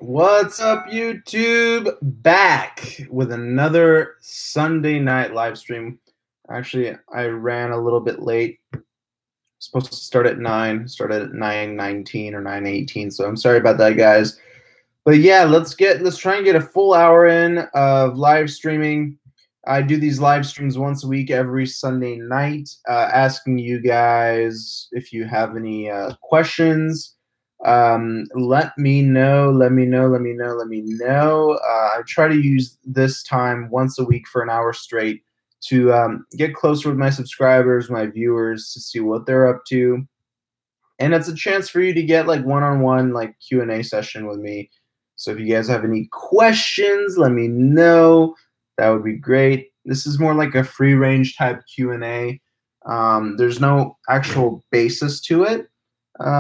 What's up, YouTube? Back with another Sunday night live stream. Actually, I ran a little bit late. Supposed to start at 9, started at 9:19 or 9:18, so I'm sorry about that, guys. But yeah, let's try and get a full hour in of live streaming. I do these live streams once a week every Sunday night, asking you guys if you have any questions. Let me know. I try to use this time once a week for an hour straight to get closer with my subscribers, my viewers, to see what they're up to. And it's a chance for you to get like one-on-one like Q&A session with me. So if you guys have any questions, let me know. That would be great. This is more like a free-range type Q&A. There's no actual basis to it.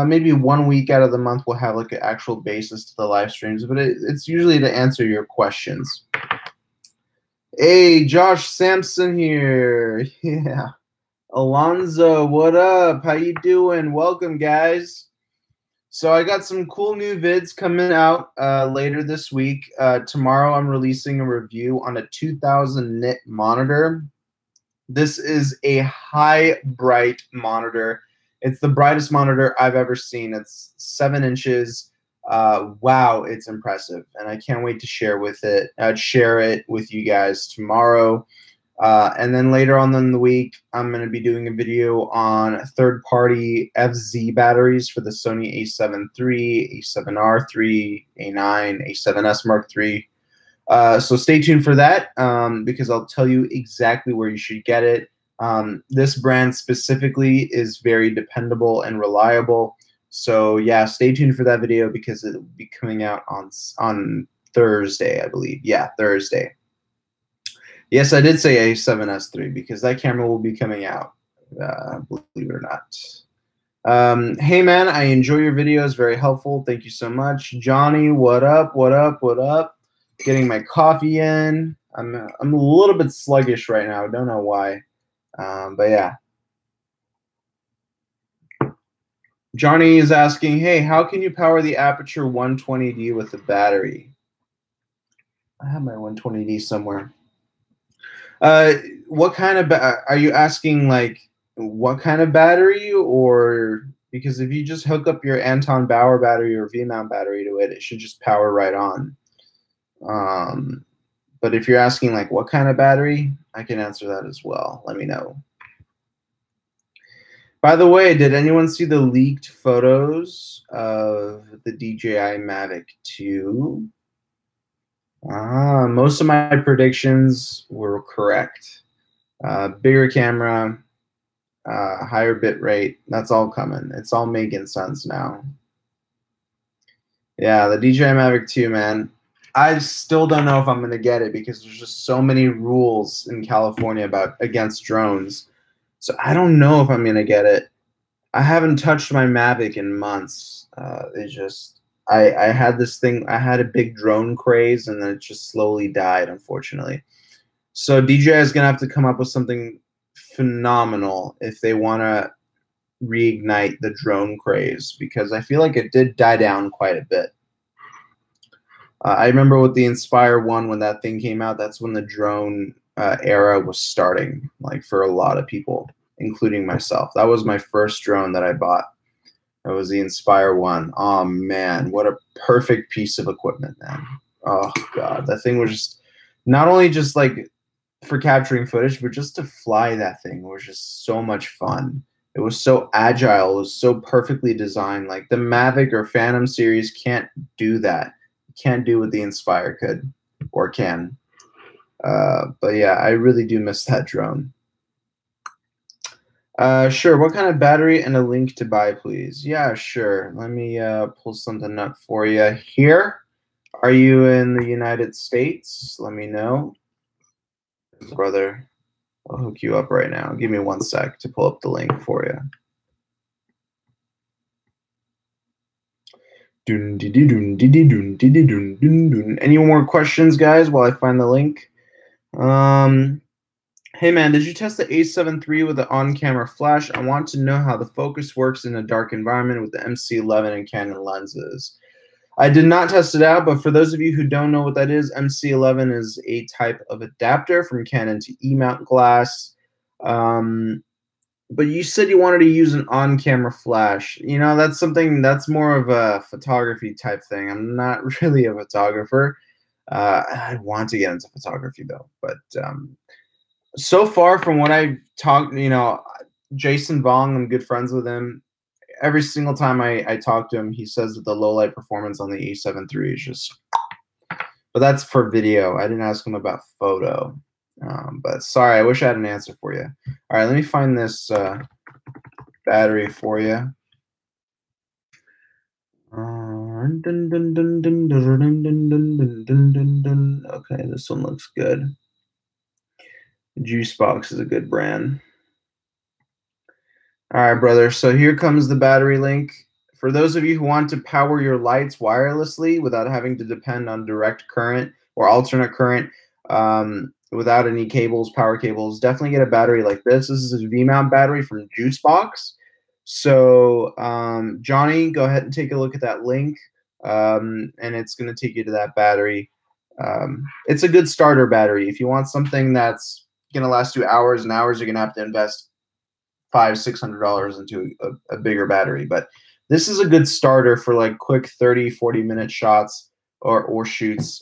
Maybe 1 week out of the month we'll have like an actual basis to the live streams, but it's usually to answer your questions. Hey, Josh Sampson here. Yeah. Alonzo, what up? How you doing? Welcome, guys. So I got some cool new vids coming out later this week. Tomorrow I'm releasing a review on a 2000 nit monitor. This is a high bright monitor. It's the brightest monitor I've ever seen. It's 7 inches. Wow, it's impressive, and I can't wait to share it with you guys tomorrow. And then later on in the week, I'm going to be doing a video on third-party FZ batteries for the Sony a7 III, a7R III, A9, a7S Mark III. So stay tuned for that because I'll tell you exactly where you should get it. This brand specifically is very dependable and reliable. So yeah, stay tuned for that video because it will be coming out on Thursday, I believe. Yeah, Thursday. Yes, I did say a7S III because that camera will be coming out, believe it or not. Hey, man, I enjoy your videos. Very helpful. Thank you so much. Johnny, what up, what up, what up? Getting my coffee in. I'm a little bit sluggish right now. Don't know why, but yeah. Johnny is asking, hey, how can you power the Aperture 120D with a battery? I have my 120D somewhere. What kind of are you asking? Like, what kind of battery? Or because if you just hook up your Anton Bauer battery or V-mount battery to it, it should just power right on. But if you're asking like what kind of battery, I can answer that as well. Let me know. By the way, did anyone see the leaked photos of the DJI Mavic 2? Most of my predictions were correct. Bigger camera, higher bit rate. That's all coming. It's all making sense now. Yeah, the DJI Mavic 2, man. I still don't know if I'm going to get it because there's just so many rules in California against drones. So I don't know if I'm going to get it. I haven't touched my Mavic in months. I had this thing. I had a big drone craze, and then it just slowly died, unfortunately. So DJI is going to have to come up with something phenomenal if they want to reignite the drone craze, because I feel like it did die down quite a bit. I remember with the Inspire 1, when that thing came out, that's when the drone era was starting, like for a lot of people, including myself. That was my first drone that I bought. It was the Inspire 1. Oh, man, what a perfect piece of equipment, man. Oh, God, that thing was just not only just like for capturing footage, but just to fly that thing was just so much fun. It was so agile. It was so perfectly designed. Like the Mavic or Phantom series can't do that. Can't do what the Inspire could or can. But yeah, I really do miss that drone. Sure. What kind of battery and a link to buy, please? Yeah, sure. Let me pull something up for you here. Are you in the United States? Let me know. Brother, I'll hook you up right now. Give me 1 sec to pull up the link for you. Any more questions, guys, while I find the link? Hey, man, did you test the a7 III with the on-camera flash? I want to know how the focus works in a dark environment with the MC11 and Canon lenses. I did not test it out, but for those of you who don't know what that is, MC11 is a type of adapter from Canon to E-mount glass. But you said you wanted to use an on-camera flash. You know, that's something that's more of a photography type thing. I'm not really a photographer. I want to get into photography though, but so far from what I've talked, you know, Jason Vong, I'm good friends with him. Every single time I talk to him, he says that the low light performance on the A7 III is just, but that's for video. I didn't ask him about photo. But sorry, I wish I had an answer for you. All right, let me find this battery for you. Okay, this one looks good. Juicebox is a good brand. All right, brother. So here comes the battery link. For those of you who want to power your lights wirelessly without having to depend on direct current or alternate current, without any cables, power cables, definitely get a battery like this. This is a V-mount battery from Juicebox. So, Johnny, go ahead and take a look at that link, and it's going to take you to that battery. It's a good starter battery. If you want something that's going to last you hours and hours, you're going to have to invest $500-600 into a bigger battery. But this is a good starter for like quick 30-40 minute shots or shoots.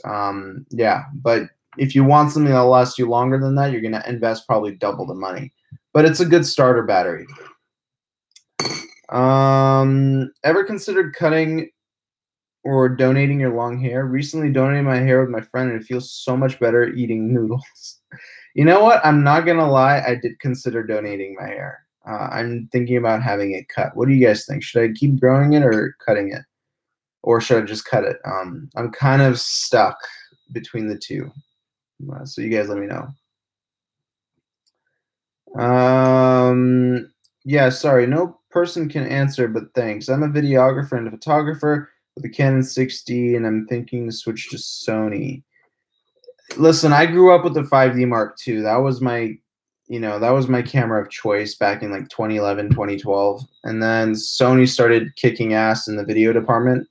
Yeah, but if you want something that'll last you longer than that, you're going to invest probably double the money. But it's a good starter battery. Ever considered cutting or donating your long hair? Recently donated my hair with my friend, and it feels so much better eating noodles. You know what? I'm not going to lie. I did consider donating my hair. I'm thinking about having it cut. What do you guys think? Should I keep growing it or cutting it? Or should I just cut it? I'm kind of stuck between the two. So you guys let me know. Yeah, sorry. No person can answer, but thanks. I'm a videographer and a photographer with a Canon 6D, and I'm thinking to switch to Sony. Listen, I grew up with the 5D Mark II. That was my that was my camera of choice back in like 2011, 2012. And then Sony started kicking ass in the video department,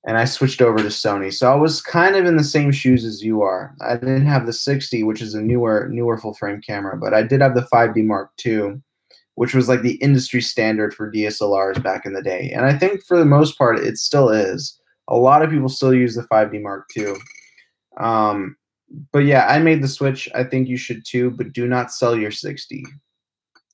and I switched over to Sony. So I was kind of in the same shoes as you are. I didn't have the 60, which is a newer full frame camera, but I did have the 5D Mark II, which was like the industry standard for DSLRs back in the day. And I think for the most part, it still is. A lot of people still use the 5D Mark II. But yeah, I made the switch. I think you should too, but do not sell your 60.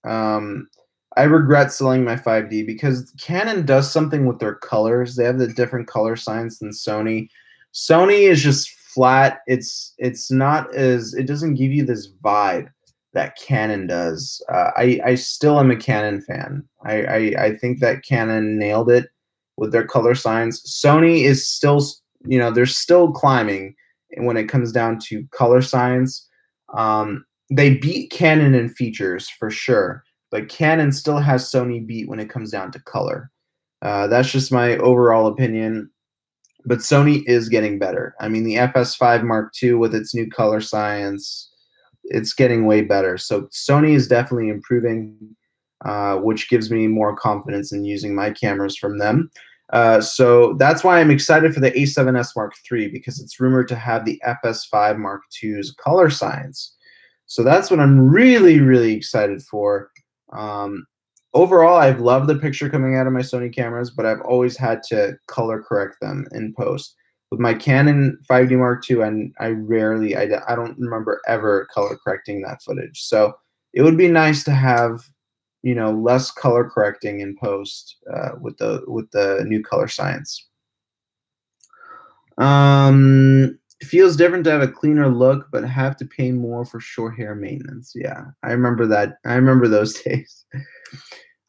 I regret selling my 5D because Canon does something with their colors. They have the different color science than Sony. Sony is just flat. It's not as, it doesn't give you this vibe that Canon does. I still am a Canon fan. I think that Canon nailed it with their color science. Sony is still, they're still climbing when it comes down to color science. They beat Canon in features for sure, but Canon still has Sony beat when it comes down to color. That's just my overall opinion. But Sony is getting better. I mean, the FS5 Mark II with its new color science, it's getting way better. So Sony is definitely improving, which gives me more confidence in using my cameras from them. So that's why I'm excited for the A7S Mark III, because it's rumored to have the FS5 Mark II's color science. So that's what I'm really, really excited for. Overall, I've loved the picture coming out of my Sony cameras, but I've always had to color correct them in post. With my Canon 5D Mark II, and I don't remember ever color correcting that footage. So it would be nice to have, less color correcting in post with the new color science. It feels different to have a cleaner look, but have to pay more for short hair maintenance. Yeah, I remember that. I remember those days.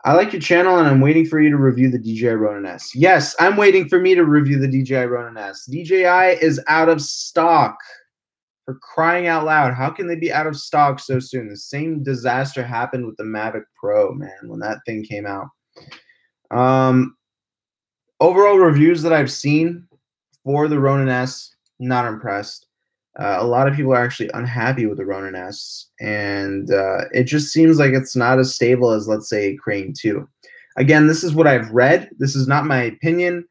I like your channel, and I'm waiting for you to review the DJI Ronin S. Yes, I'm waiting for me to review the DJI Ronin S. DJI is out of stock. For crying out loud, how can they be out of stock so soon? The same disaster happened with the Mavic Pro, man, when that thing came out. Overall reviews that I've seen for the Ronin S, not impressed. A lot of people are actually unhappy with the Ronin S, and it just seems like it's not as stable as, let's say, Crane 2. Again, this is what I've read. This is not my opinion.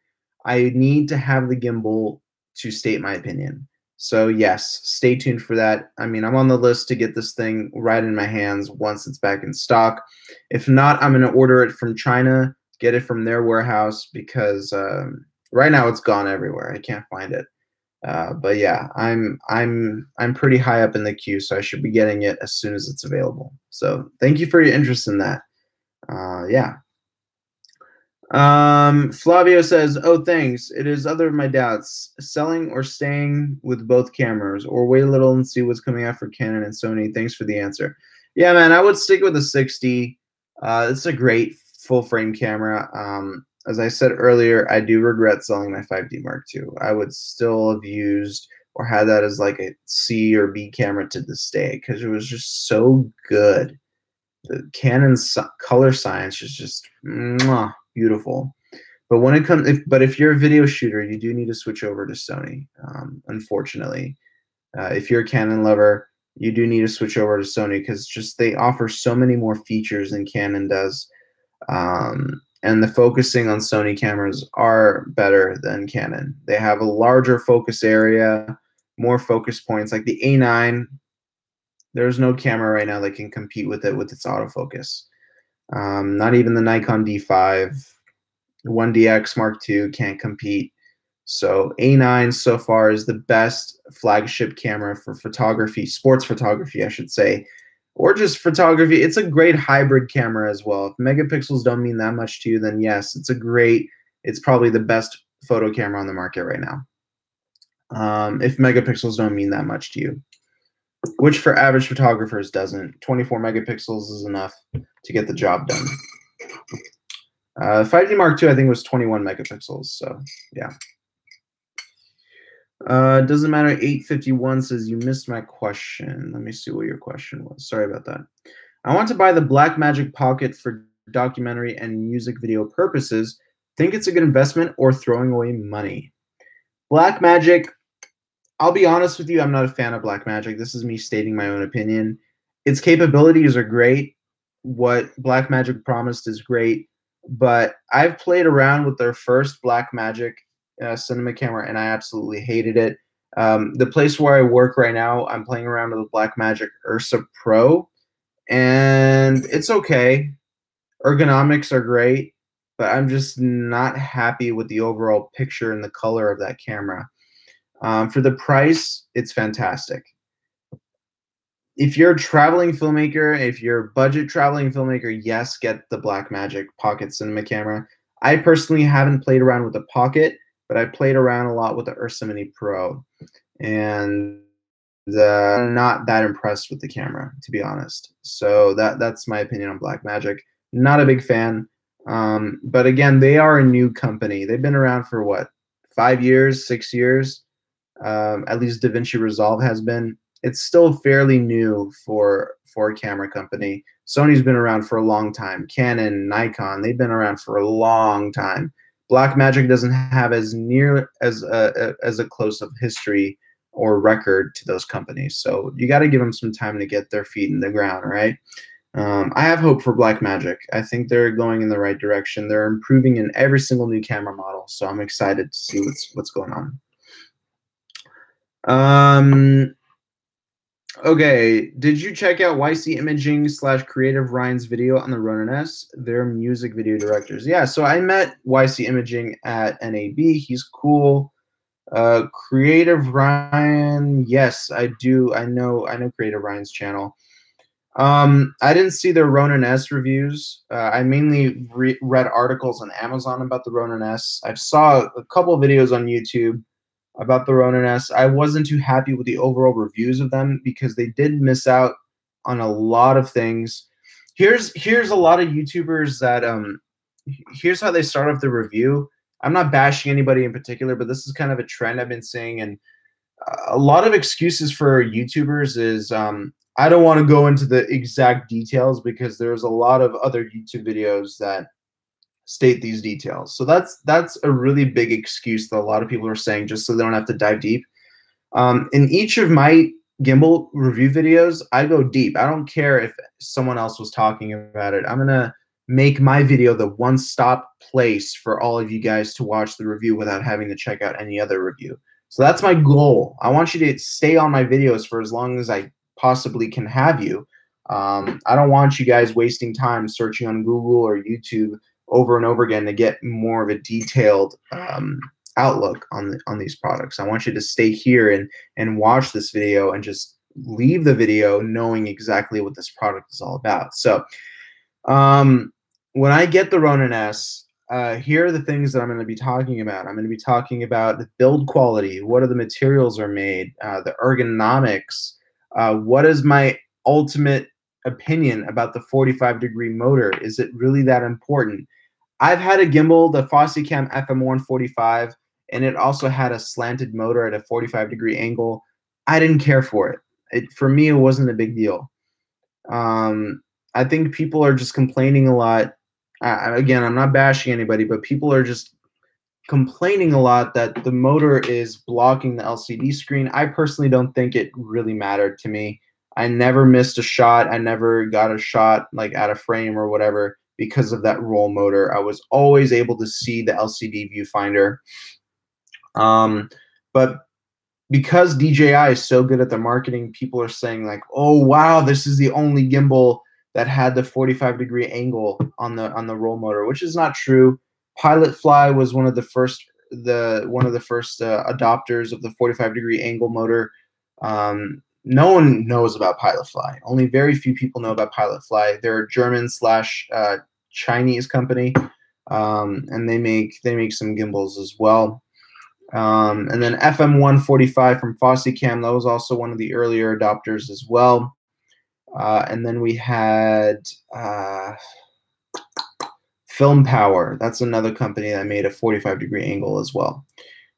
I need to have the gimbal to state my opinion. So yes, stay tuned for that. I mean, I'm on the list to get this thing right in my hands once it's back in stock. If not, I'm going to order it from China, get it from their warehouse because right now it's gone everywhere. I can't find it. But yeah, I'm pretty high up in the queue, so I should be getting it as soon as it's available. So thank you for your interest in that. Yeah. Flavio says, "Oh, thanks. It is other of my doubts: selling or staying with both cameras, or wait a little and see what's coming out for Canon and Sony. Thanks for the answer." Yeah, man, I would stick with the 60. It's a great full frame camera. As I said earlier, I do regret selling my 5D Mark II. I would still have used or had that as like a C or B camera to this day because it was just so good. The Canon's color science is just mwah, beautiful. But when it comes, if you're a video shooter, you do need to switch over to Sony. Unfortunately, if you're a Canon lover, you do need to switch over to Sony because just they offer so many more features than Canon does. And the focusing on Sony cameras are better than Canon. They have a larger focus area, more focus points. Like the A9, there's no camera right now that can compete with it with its autofocus. Not even the Nikon D5, 1DX Mark II can't compete. So A9 so far is the best flagship camera for photography, sports photography, I should say, or just photography. It's a great hybrid camera as well. If megapixels don't mean that much to you, then yes, it's probably the best photo camera on the market right now. If megapixels don't mean that much to you, which for average photographers doesn't. 24 megapixels is enough to get the job done. 5D Mark II, I think, was 21 megapixels. So, yeah. Doesn't matter. 851 says you missed my question. Let me see what your question was. Sorry about that. I want to buy the Blackmagic Pocket for documentary and music video purposes. Think it's a good investment or throwing away money? Blackmagic, I'll be honest with you, I'm not a fan of Blackmagic. This is me stating my own opinion. Its capabilities are great. What Blackmagic promised is great, but I've played around with their first Blackmagic cinema camera, and I absolutely hated it. The place where I work right now, I'm playing around with the Blackmagic Ursa Pro, and it's okay. Ergonomics are great, but I'm just not happy with the overall picture and the color of that camera. For the price, it's fantastic. If you're a traveling filmmaker, if you're a budget traveling filmmaker, yes, get the Blackmagic Pocket Cinema camera. I personally haven't played around with the Pocket, but I played around a lot with the Ursa Mini Pro, and I'm not that impressed with the camera, to be honest. So that's my opinion on Blackmagic. Not a big fan. But again, they are a new company. They've been around for what, 5 years, 6 years? At least DaVinci Resolve has been. It's still fairly new for a camera company. Sony's been around for a long time. Canon, Nikon, they've been around for a long time. Blackmagic doesn't have as near as a close of history or record to those companies. So you got to give them some time to get their feet in the ground, right? I have hope for Blackmagic. I think they're going in the right direction. They're improving in every single new camera model. So I'm excited to see what's going on. Okay, did you check out YC Imaging / Creative Ryan's video on the Ronin S? They're music video directors. Yeah, so I met YC Imaging at NAB. He's cool. Creative Ryan, yes, I do. I know Creative Ryan's channel. I didn't see their Ronin S reviews. I mainly read articles on Amazon about the Ronin S. I saw a couple videos on YouTube about the Ronin S. I wasn't too happy with the overall reviews of them because they did miss out on a lot of things. Here's a lot of YouTubers that here's how they start off the review. I'm not bashing anybody in particular, but this is kind of a trend I've been seeing, and a lot of excuses for YouTubers is I don't want to go into the exact details because there's a lot of other YouTube videos that state these details. So that's a really big excuse that a lot of people are saying just so they don't have to dive deep. In each of my gimbal review videos, I go deep. I don't care if someone else was talking about it. I'm gonna make my video the one-stop place for all of you guys to watch the review without having to check out any other review. So that's my goal. I want you to stay on my videos for as long as I possibly can have you. I don't want you guys wasting time searching on Google or YouTube over and over again to get more of a detailed outlook on these products. I want you to stay here and watch this video and just leave the video knowing exactly what this product is all about. So when I get the Ronin S, here are the things that I'm going to be talking about. I'm going to be talking about the build quality, what are the materials are made, the ergonomics, what is my ultimate opinion about the 45-degree motor? Is it really that important? I've had a gimbal, the Fossicam FM145, and it also had a slanted motor at a 45-degree angle. I didn't care for it. For me, it wasn't a big deal. I think people are just complaining a lot. Again, I'm not bashing anybody, but people are just complaining a lot that the motor is blocking the LCD screen. I personally don't think it really mattered to me. I never missed a shot. I never got a shot like out of frame or whatever because of that roll motor. I was always able to see the LCD viewfinder. But because DJI is so good at their marketing, people are saying like, "Oh wow, this is the only gimbal that had the 45-degree angle on the roll motor," which is not true. Pilot Fly was one of the first adopters of the 45-degree angle motor. No one knows about Pilot Fly. Only very few people know about Pilot Fly. They're a German slash Chinese company, and they make some gimbals as well. And then FM145 from Fossicam, that was also one of the earlier adopters as well. And then we had Film Power. That's another company that made a 45-degree angle as well.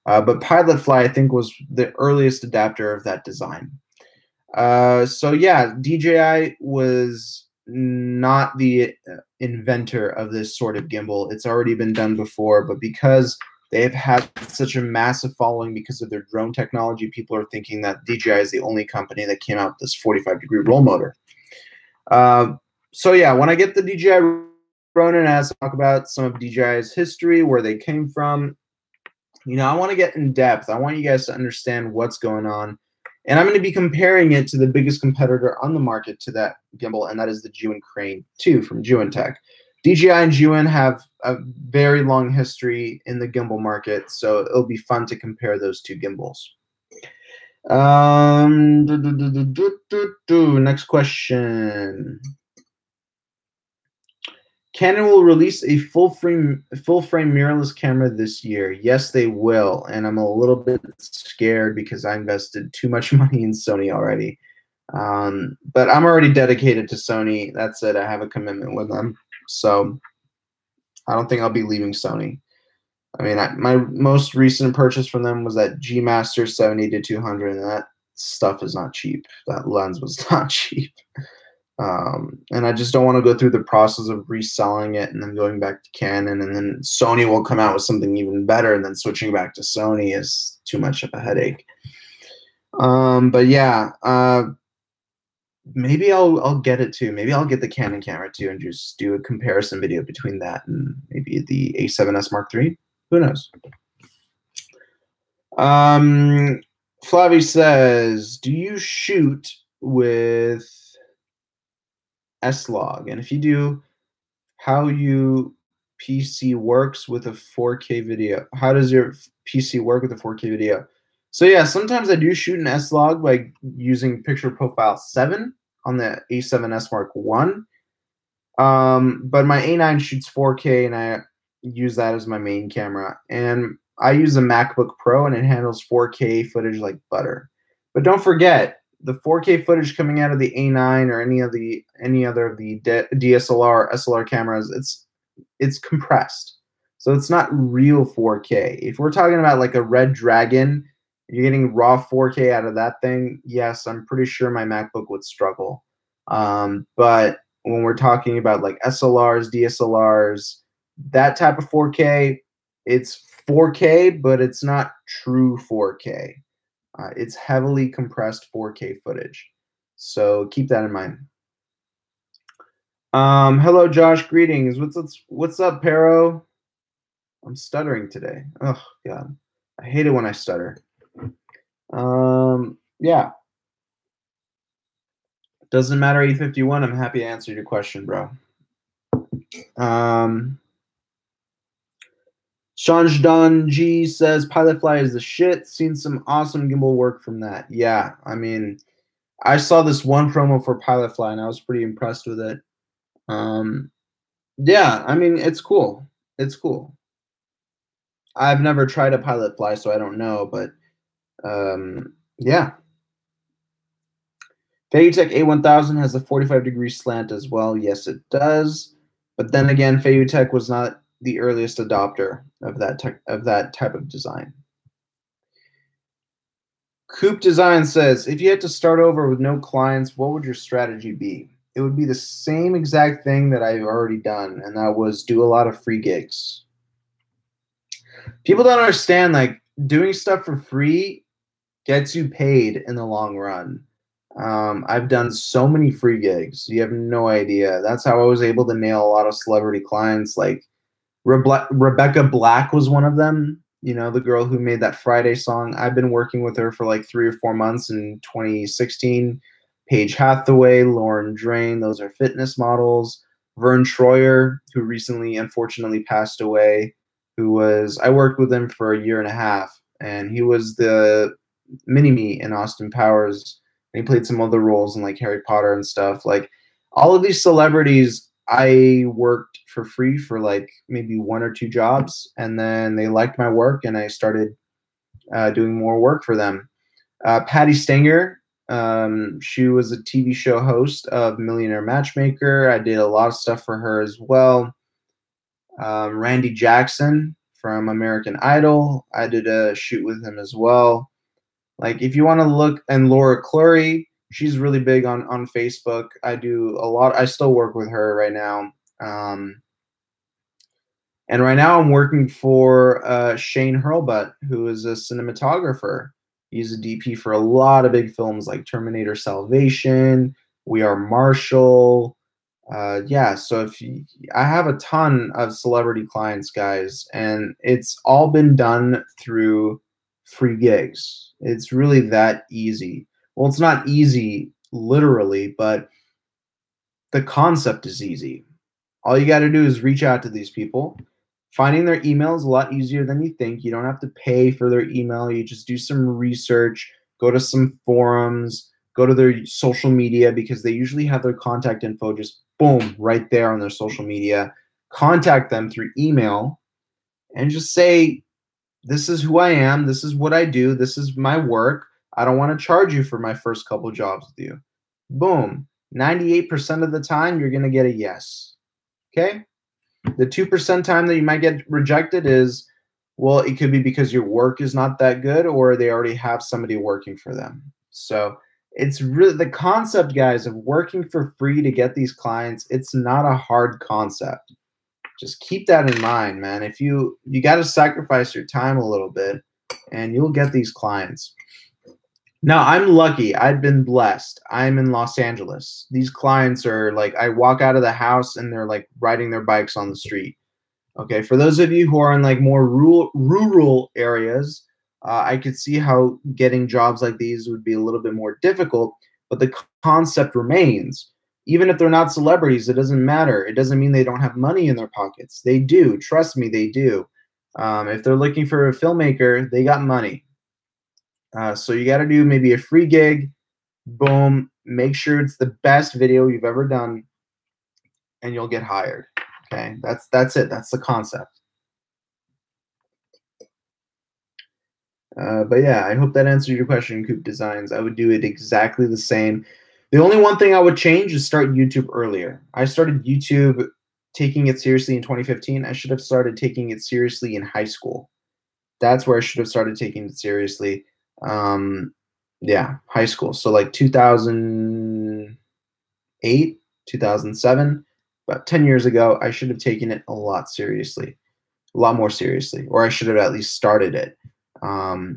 But Pilot Fly, I think, was the earliest adapter of that design. So yeah, DJI was not the inventor of this sort of gimbal. It's already been done before, but because they've had such a massive following because of their drone technology, people are thinking that DJI is the only company that came out with this 45-degree roll motor. So yeah, when I get the DJI Ronin S, talk about some of DJI's history, where they came from. You know, I want to get in depth. I want you guys to understand what's going on. And I'm going to be comparing it to the biggest competitor on the market to that gimbal, and that is the Zhiyun Crane 2 from Zhiyun Tech. DJI and Zhiyun have a very long history in the gimbal market, so it'll be fun to compare those two gimbals. Next question. Canon will release a full frame mirrorless camera this year. Yes, they will, and I'm a little bit scared because I invested too much money in Sony already. But I'm already dedicated to Sony. That's it. I have a commitment with them, so I don't think I'll be leaving Sony. I mean, my most recent purchase from them was that G Master 70-200, and that stuff is not cheap. That lens was not cheap. And I just don't want to go through the process of reselling it and then going back to Canon, and then Sony will come out with something even better, and then switching back to Sony is too much of a headache. But yeah, maybe I'll get it too. Maybe I'll get the Canon camera too and just do a comparison video between that and maybe the A7S Mark III. Who knows? Flavie says, do you shoot with S-Log? And if you do, how your PC works with a 4K video? How does your PC work with a 4K video? So yeah, sometimes I do shoot an S-Log by using Picture Profile 7 on the A7S Mark I. But my A9 shoots 4K, and I use that as my main camera. And I use a MacBook Pro, and it handles 4K footage like butter. But don't forget, the 4K footage coming out of the A9 or any other of the DSLR, SLR cameras, it's compressed. So it's not real 4K. If we're talking about like a Red Dragon, you're getting raw 4K out of that thing, yes, I'm pretty sure my MacBook would struggle. But when we're talking about like SLRs, DSLRs, that type of 4K, it's 4K, but it's not true 4K. It's heavily compressed 4K footage. So keep that in mind. Hello, Josh. Greetings. What's up, Pero? I'm stuttering today. Oh God, I hate it when I stutter. Yeah. Doesn't matter 851. I'm happy to answer your question, bro. Um, Shanjdan G says Pilotfly is the shit. Seen some awesome gimbal work from that. Yeah, I mean, I saw this one promo for Pilotfly and I was pretty impressed with it. Um, yeah, I mean, it's cool. It's cool. I've never tried a Pilotfly, so I don't know, but yeah. Fayutech A1000 has a 45-degree slant as well. Yes, it does. But then again, Fayutech was not the earliest adopter of that type of design. Coop Design says, if you had to start over with no clients, what would your strategy be? It would be the same exact thing that I've already done, and that was do a lot of free gigs. People don't understand, like, doing stuff for free gets you paid in the long run. I've done so many free gigs. You have no idea. That's how I was able to nail a lot of celebrity clients. Like Rebecca Black was one of them. You know, the girl who made that Friday song. I've been working with her for like 3 or 4 months in 2016. Paige Hathaway, Lauren Drain, those are fitness models. Vern Troyer, who recently unfortunately passed away, I worked with him for a year and a half, and he was the mini-me in Austin Powers, and he played some other roles in like Harry Potter and stuff. Like all of these celebrities, I worked for free for like maybe 1 or 2 jobs, and then they liked my work, and I started doing more work for them. Patty Stanger, she was a TV show host of Millionaire Matchmaker. I did a lot of stuff for her as well. Randy Jackson from American Idol, I did a shoot with him as well. Like if you want to look, and Laura Clury, she's really big on Facebook. I do a lot. I still work with her right now. And right now I'm working for Shane Hurlbutt, who is a cinematographer. He's a DP for a lot of big films like Terminator Salvation, We Are Marshall. Yeah, so I have a ton of celebrity clients, guys, and it's all been done through free gigs. It's really that easy. Well, it's not easy literally, but the concept is easy. All you got to do is reach out to these people. Finding their email is a lot easier than you think. You don't have to pay for their email. You just do some research, go to some forums, go to their social media because they usually have their contact info just boom right there on their social media. Contact them through email and just say, this is who I am. This is what I do. This is my work. I don't want to charge you for my first couple jobs with you. Boom. 98% of the time, you're going to get a yes. Okay? The 2% time that you might get rejected is, well, it could be because your work is not that good or they already have somebody working for them. So it's really the concept, guys, of working for free to get these clients. It's not a hard concept. Just keep that in mind, man. If you got to sacrifice your time a little bit and you'll get these clients. Now, I'm lucky. I've been blessed. I'm in Los Angeles. These clients are like, I walk out of the house and they're like riding their bikes on the street. Okay, for those of you who are in like more rural areas, I could see how getting jobs like these would be a little bit more difficult, but the concept remains. Even if they're not celebrities, it doesn't matter. It doesn't mean they don't have money in their pockets. They do. Trust me, they do. If they're looking for a filmmaker, they got money. So you got to do maybe a free gig. Boom. Make sure it's the best video you've ever done, and you'll get hired. Okay, that's it. That's the concept. But yeah, I hope that answered your question, Coop Designs. I would do it exactly the same. The only one thing I would change is start YouTube earlier. I started YouTube taking it seriously in 2015. I should have started taking it seriously in high school. That's where I should have started taking it seriously. Yeah, high school. So like 2008, 2007, about 10 years ago, I should have taken it a lot more seriously, or I should have at least started it.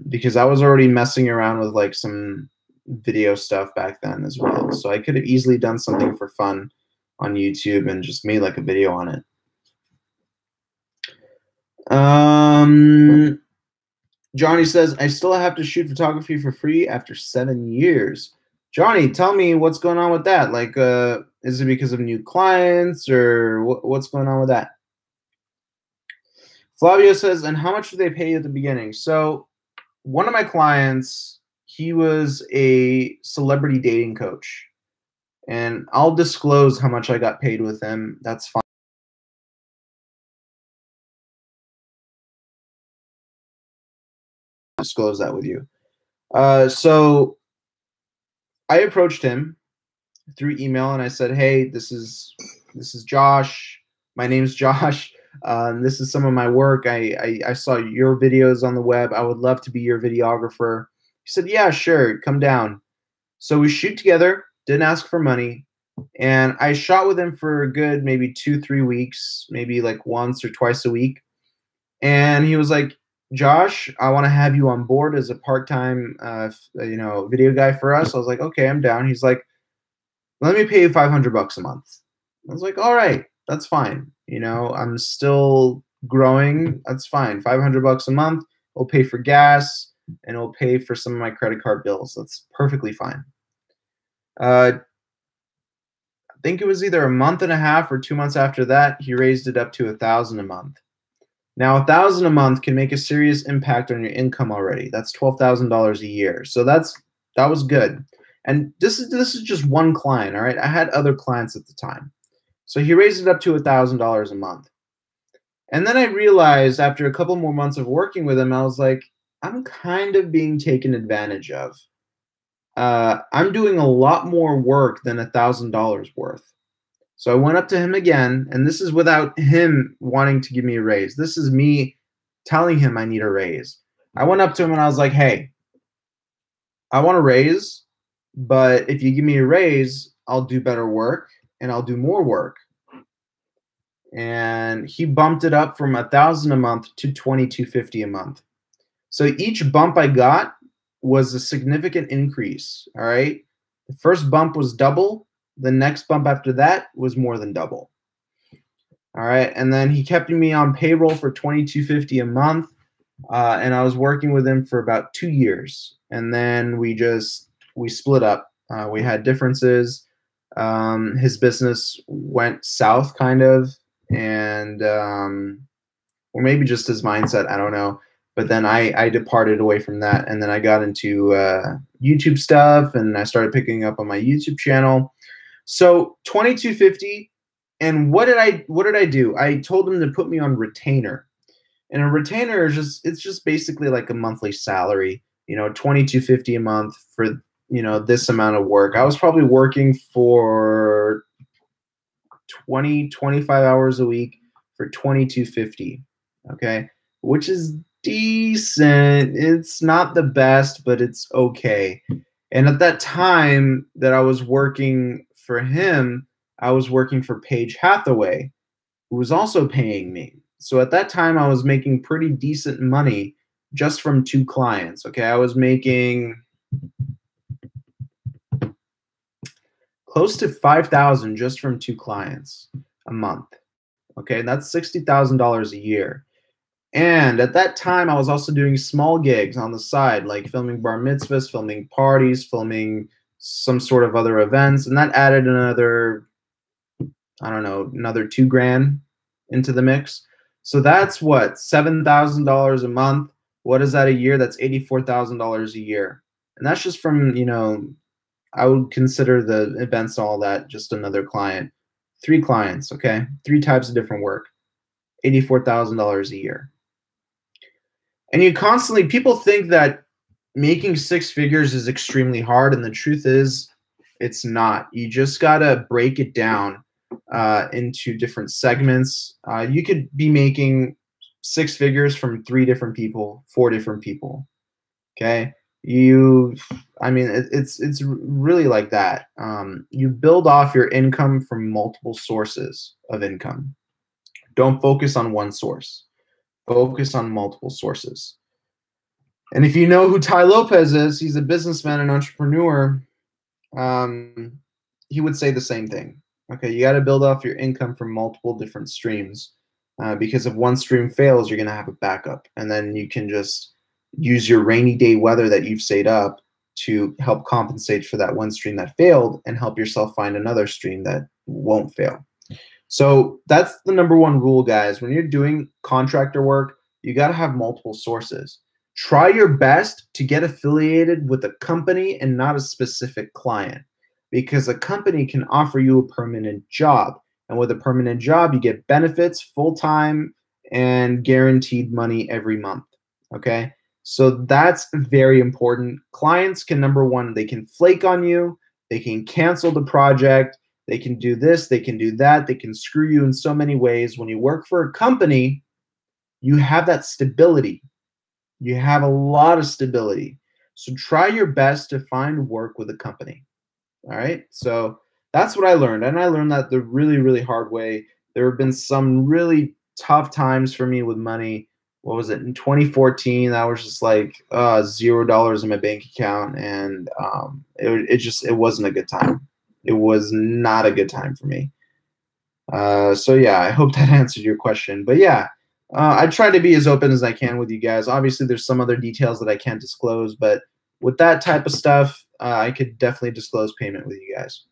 Because I was already messing around with like some video stuff back then as well. So I could have easily done something for fun on YouTube and just made like a video on it. Johnny says, I still have to shoot photography for free after 7 years. Johnny, tell me what's going on with that. Like, is it because of new clients or what's going on with that? Flavio says, and how much do they pay you at the beginning? So one of my clients, he was a celebrity dating coach. And I'll disclose how much I got paid with him. That's fine. I'll disclose that with you. So I approached him through email and I said, "Hey, this is Josh. My name's Josh. This is some of my work. I saw your videos on the web. I would love to be your videographer." He said, "Yeah, sure. Come down." So we shoot together. Didn't ask for money. And I shot with him for a good maybe 2-3 weeks, maybe like once or twice a week. And he was like, "Josh, I want to have you on board as a part-time, video guy for us." I was like, "Okay, I'm down." He's like, "Let me pay you $500 a month." I was like, "All right, that's fine. I'm still growing. That's fine. $500 a month. It'll pay for gas and it'll pay for some of my credit card bills. That's perfectly fine." I think it was either a month and a half or 2 months after that, he raised it up to 1,000 a month. Now, 1,000 a month can make a serious impact on your income already. That's $12,000 a year. So that was good. And this is just one client, all right? I had other clients at the time. So he raised it up to $1,000 a month. And then I realized after a couple more months of working with him, I was like, I'm kind of being taken advantage of. I'm doing a lot more work than $1,000 worth. So I went up to him again, and this is without him wanting to give me a raise. This is me telling him I need a raise. I went up to him and I was like, "Hey, I want a raise, but if you give me a raise, I'll do better work and I'll do more work." And he bumped it up from 1,000 a month to 2,250 a month. So each bump I got was a significant increase. All right. The first bump was double. The next bump after that was more than double. All right. And then he kept me on payroll for 2,250 a month. And I was working with him for about 2 years. And then we split up. We had differences. His business went south kind of. And, or maybe just his mindset. I don't know. But then I departed away from that. And then I got into YouTube stuff and I started picking up on my YouTube channel. So 2,250. And what did I do? I told him to put me on retainer. And a retainer is just basically like a monthly salary, 2,250 a month for, this amount of work. I was probably working for 25 hours a week for 2,250. Okay. Which is decent. It's not the best, but it's okay. And at that time that I was working for him, I was working for Paige Hathaway, who was also paying me. So at that time, I was making pretty decent money just from 2 clients. Okay. I was making close to 5,000 just from 2 clients a month. Okay. And that's $60,000 a year. And at that time, I was also doing small gigs on the side, like filming bar mitzvahs, filming parties, filming some sort of other events. And that added another, I don't know, another $2,000 into the mix. So that's what, $7,000 a month. What is that a year? That's $84,000 a year. And that's just from, I would consider the events and all that just another client. 3 clients, okay? 3 types of different work. $84,000 a year. And people think that making 6 figures is extremely hard. And the truth is, it's not. You just got to break it down into different segments. You could be making 6 figures from 3 different people, 4 different people. Okay. It's really like that. You build off your income from multiple sources of income. Don't focus on one source. Focus on multiple sources. And if you know who Ty Lopez is, he's a businessman and entrepreneur. He would say the same thing. Okay, you got to build off your income from multiple different streams, because if one stream fails, you're going to have a backup, and then you can just use your rainy day weather that you've saved up to help compensate for that one stream that failed and help yourself find another stream that won't fail. So that's the number one rule, guys. When you're doing contractor work, you got to have multiple sources. Try your best to get affiliated with a company and not a specific client, because a company can offer you a permanent job. And with a permanent job, you get benefits, full time, and guaranteed money every month. Okay. So that's very important. Clients can, number one, they can flake on you, they can cancel the project, they can do this, they can do that, they can screw you in so many ways. When you work for a company, you have that stability. You have a lot of stability. So try your best to find work with a company. All right. So that's what I learned. And I learned that the really, really hard way. There have been some really tough times for me with money. What was it in 2014? That was just like $0 in my bank account, and it wasn't a good time. It was not a good time for me. So yeah, I hope that answered your question. But yeah, I try to be as open as I can with you guys. Obviously, there's some other details that I can't disclose, but with that type of stuff, I could definitely disclose payment with you guys.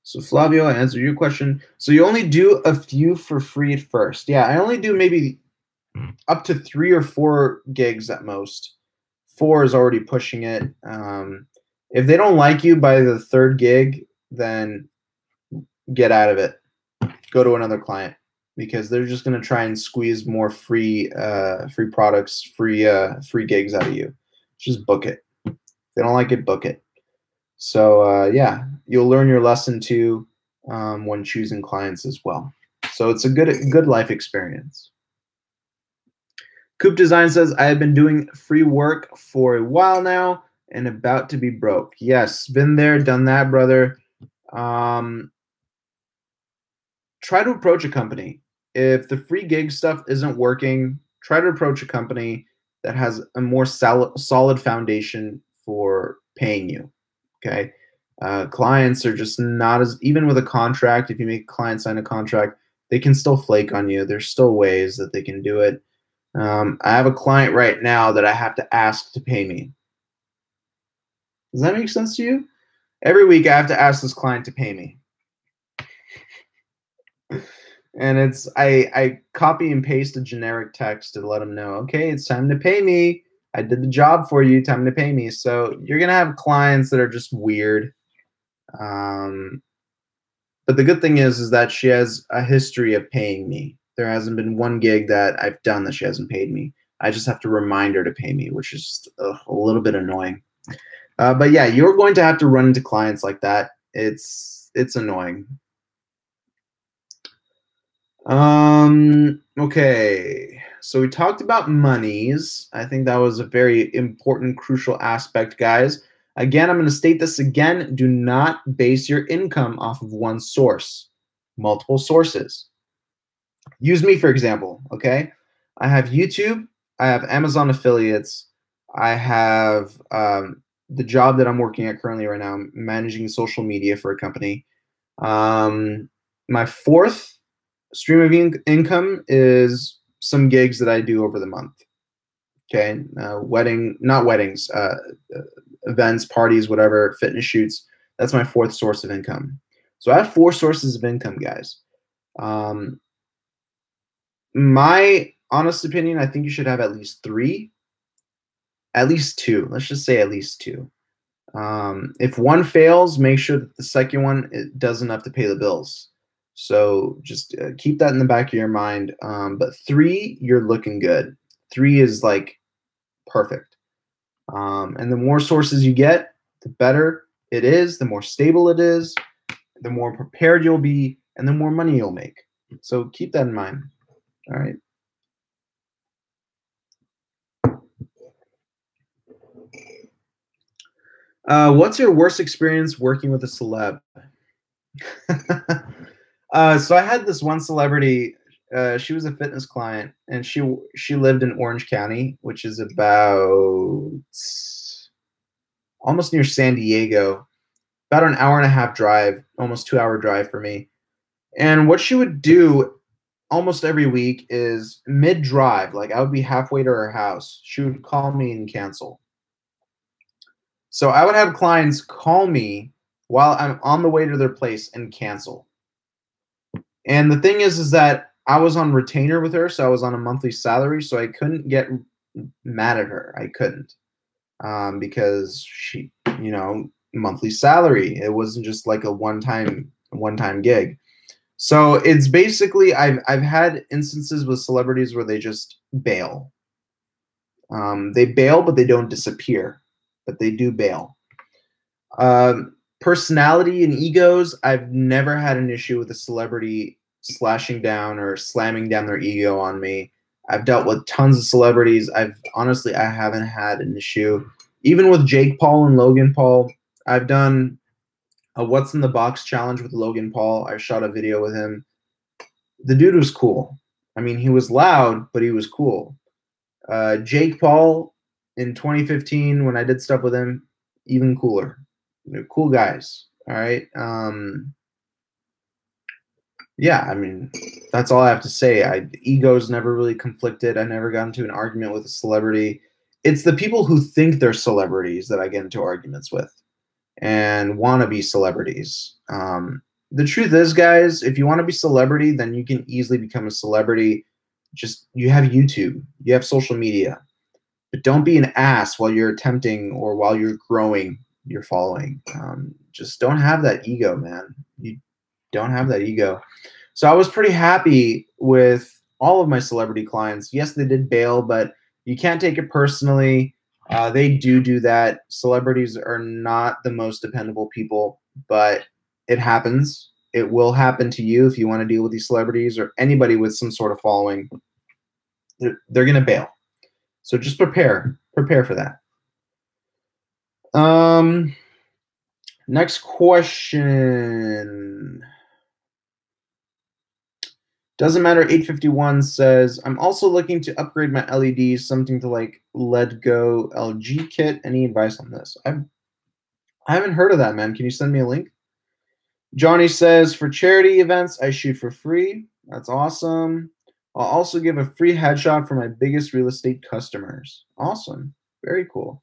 So Flavio, I answered your question. So you only do a few for free at first. Yeah, I only do maybe up to 3 or 4 gigs at most. 4 is already pushing it. If they don't like you by the 3rd gig, then get out of it. Go to another client, because they're just going to try and squeeze more free products, free gigs out of you. Just book it. If they don't like it, book it. So yeah, you'll learn your lesson too, when choosing clients as well. So it's a good life experience. Coop Design says, I have been doing free work for a while now and about to be broke. Yes, been there, done that, brother. Um, Try to approach a company. If the free gig stuff isn't working, try to approach a company that has a more solid foundation for paying you. Okay. Clients are just not as, even with a contract, if you make a client sign a contract, they can still flake on you. There's still ways that they can do it. I have a client right now that I have to ask to pay me. Does that make sense to you? Every week I have to ask this client to pay me. And it's I copy and paste a generic text to let them know, okay, it's time to pay me. I did the job for you, time to pay me. So you're gonna have clients that are just weird. Um, but the good thing is that she has a history of paying me. There hasn't been one gig that I've done that she hasn't paid me. I just have to remind her to pay me, which is a little bit annoying. But yeah, you're going to have to run into clients like that. It's annoying. Okay. So we talked about monies. I think that was a very important, crucial aspect, guys. Again, I'm going to state this again. Do not base your income off of one source. Multiple sources. Use me for example, okay? I have YouTube, I have Amazon affiliates, I have the job that I'm working at currently right now. I'm managing social media for a company. My fourth stream of income is some gigs that I do over the month. Okay, not weddings, events, parties, whatever, fitness shoots. That's my fourth source of income. So I have 4 sources of income, guys. Um, my honest opinion, I think you should have at least 3, at least 2. Let's just say at least 2. If one fails, make sure that the second one does enough to pay the bills. So just keep that in the back of your mind. But 3, you're looking good. 3 is like perfect. And the more sources you get, the better it is, the more stable it is, the more prepared you'll be, and the more money you'll make. So keep that in mind. All right. What's your worst experience working with a celeb? So I had this one celebrity. She was a fitness client, and she lived in Orange County, which is about almost near San Diego, about an hour and a half drive, almost 2 hour drive for me. And what she would do almost every week is mid drive, like I would be halfway to her house, she would call me and cancel. So I would have clients call me while I'm on the way to their place and cancel. And the thing is that I was on retainer with her, so I was on a monthly salary, so I couldn't get mad at her. I couldn't, because she, monthly salary. It wasn't just like a one time gig. So it's basically I've had instances with celebrities where they just bail. They bail, but they don't disappear, but they do bail. Personality and egos, I've never had an issue with a celebrity slashing down or slamming down their ego on me. I've dealt with tons of celebrities. I haven't had an issue. Even with Jake Paul and Logan Paul, I've done a What's in the Box challenge with Logan Paul. I shot a video with him. The dude was cool. I mean, he was loud, but he was cool. Jake Paul in 2015, when I did stuff with him, even cooler. They're cool guys. All right. Yeah, I mean, that's all I have to say. Egos never really conflicted. I never got into an argument with a celebrity. It's the people who think they're celebrities that I get into arguments with and want to be celebrities. The truth is, guys, if you want to be celebrity, then you can easily become a celebrity. Just you have YouTube, you have social media, but don't be an ass while you're attempting or while you're growing your following. Just don't have that ego, man. You don't have that ego. So I was pretty happy with all of my celebrity clients. Yes, they did bail, but you can't take it personally. They do that. Celebrities are not the most dependable people, but it happens. It will happen to you if you want to deal with these celebrities or anybody with some sort of following. They're going to bail. So just prepare for that. Next question. Doesn't matter. 851 says, I'm also looking to upgrade my LEDs, something to like Let Go LG kit. Any advice on this? I haven't heard of that, man. Can you send me a link? Johnny says, for charity events, I shoot for free. That's awesome. I'll also give a free headshot for my biggest real estate customers. Awesome. Very cool.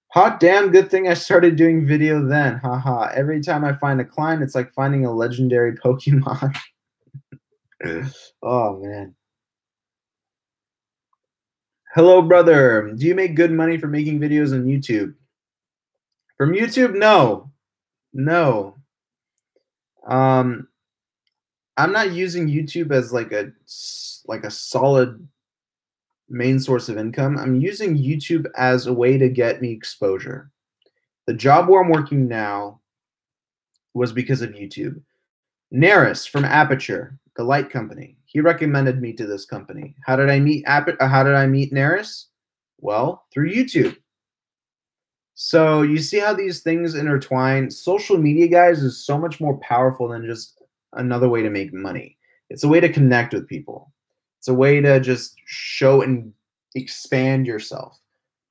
Hot damn, good thing I started doing video then. Haha. Every time I find a client, it's like finding a legendary Pokemon. Oh, man. Hello, brother. Do you make good money for making videos on YouTube? From YouTube? No. No. I'm not using YouTube as like a solid main source of income. I'm using YouTube as a way to get me exposure. The job where I'm working now was because of YouTube. Naris from Aperture, the light company, he recommended me to this company. How did I meet Naris? Well, through YouTube. So you see how these things intertwine. Social media, guys, is so much more powerful than just another way to make money. It's a way to connect with people. It's a way to just show and expand yourself.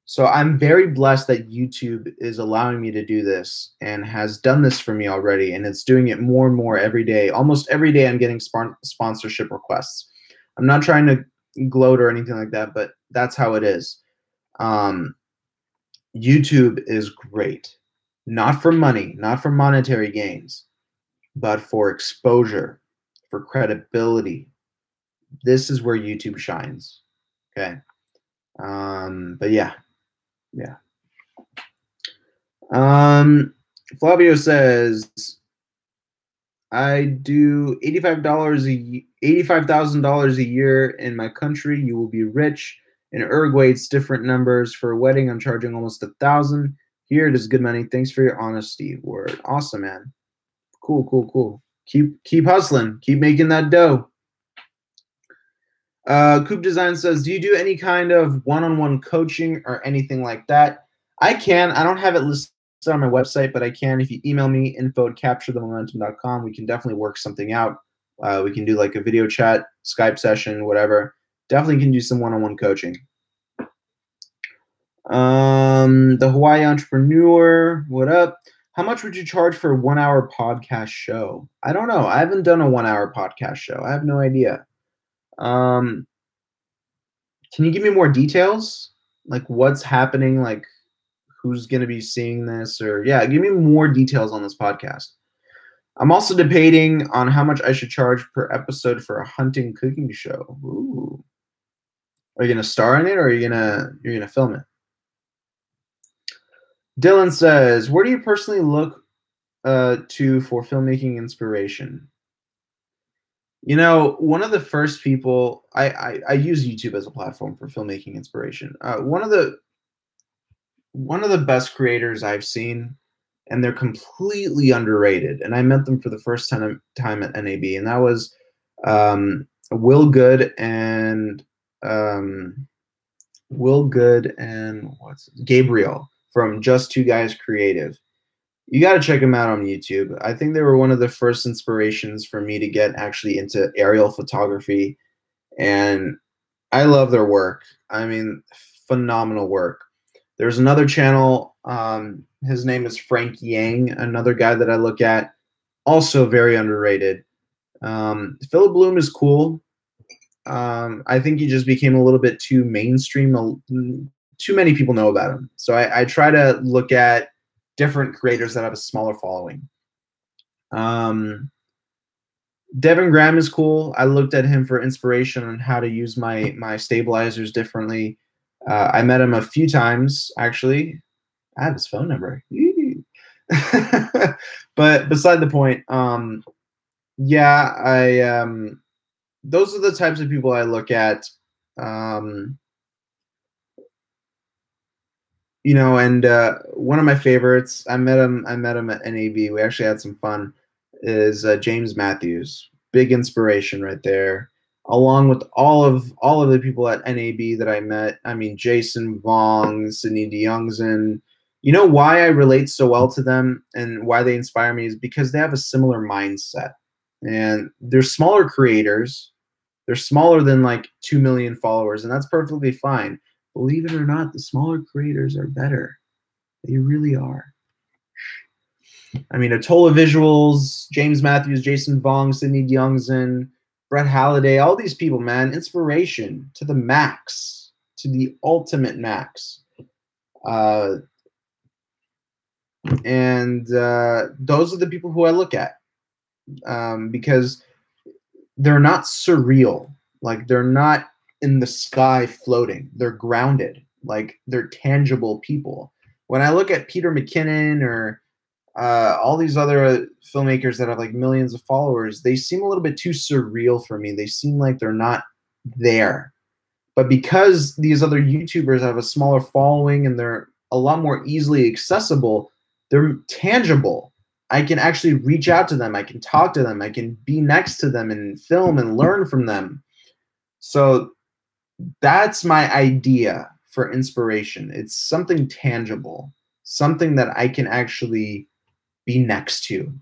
So I'm very blessed that YouTube is allowing me to do this and has done this for me already. And it's doing it more and more every day. Almost every day I'm getting sponsorship requests. I'm not trying to gloat or anything like that, but that's how it is. YouTube is great, not for money, not for monetary gains, but for exposure, for credibility. This is where YouTube shines. Okay. But yeah. Flavio says, I do $85,000 a year in my country. You will be rich. In Uruguay, it's different numbers. For a wedding, I'm charging almost $1,000. Here, it is good money. Thanks for your honesty. Word. Awesome, man. Cool. Keep hustling. Keep making that dough. Coop Design says, do you do any kind of one-on-one coaching or anything like that? I can. I don't have it listed on my website, but I can. If you email me, info@capturethemomentum.com, we can definitely work something out. We can do like a video chat, Skype session, whatever. Definitely can do some one-on-one coaching. The Hawaii Entrepreneur, what up? How much would you charge for a 1 hour podcast show? I don't know. I haven't done a 1 hour podcast show. I have no idea. Um, can you give me more details? Like what's happening? Like who's going to be seeing this? Or yeah, give me more details on this podcast. I'm also debating on how much I should charge per episode for a hunting cooking show. Ooh. Are you gonna star in it, or are you're gonna film it? Dylan says, "Where do you personally look to for filmmaking inspiration?" You know, one of the first people I use YouTube as a platform for filmmaking inspiration. One of the best creators I've seen, and they're completely underrated. And I met them for the first time at NAB, and that was Will Good and um, what's Gabriel from Just Two Guys Creative. You got to check them out on YouTube. I think they were one of the first inspirations for me to get actually into aerial photography, and I love their work. I mean, phenomenal work. There's another channel. His name is Frank Yang, another guy that I look at, also very underrated. Philip Bloom is cool. I think he just became a little bit too mainstream. Too many people know about him. So I try to look at different creators that have a smaller following. Devin Graham is cool. I looked at him for inspiration on how to use my stabilizers differently. I met him a few times, actually. I have his phone number. But beside the point, yeah, those are the types of people I look at. Um, and one of my favorites, I met him at NAB. We actually had some fun. Is James Matthews, big inspiration right there. Along with all of the people at NAB that I met. I mean, Jason Vong, Sidney DeYoungson. You know why I relate so well to them and why they inspire me is because they have a similar mindset, and they're smaller creators. They're smaller than like 2 million followers, and that's perfectly fine. Believe it or not, the smaller creators are better. They really are. I mean, Atola Visuals, James Matthews, Jason Vong, Sidney Youngson, Brett Halliday, all these people, man, inspiration to the max, to the ultimate max. And those are the people who I look at because they're not surreal. Like, they're not in the sky floating. They're grounded. Like, they're tangible people. When I look at Peter McKinnon or all these other filmmakers that have like millions of followers, they seem a little bit too surreal for me. They seem like they're not there. But because these other YouTubers have a smaller following and they're a lot more easily accessible, they're tangible. I can actually reach out to them. I can talk to them. I can be next to them and film and learn from them. So that's my idea for inspiration. It's something tangible, something that I can actually be next to.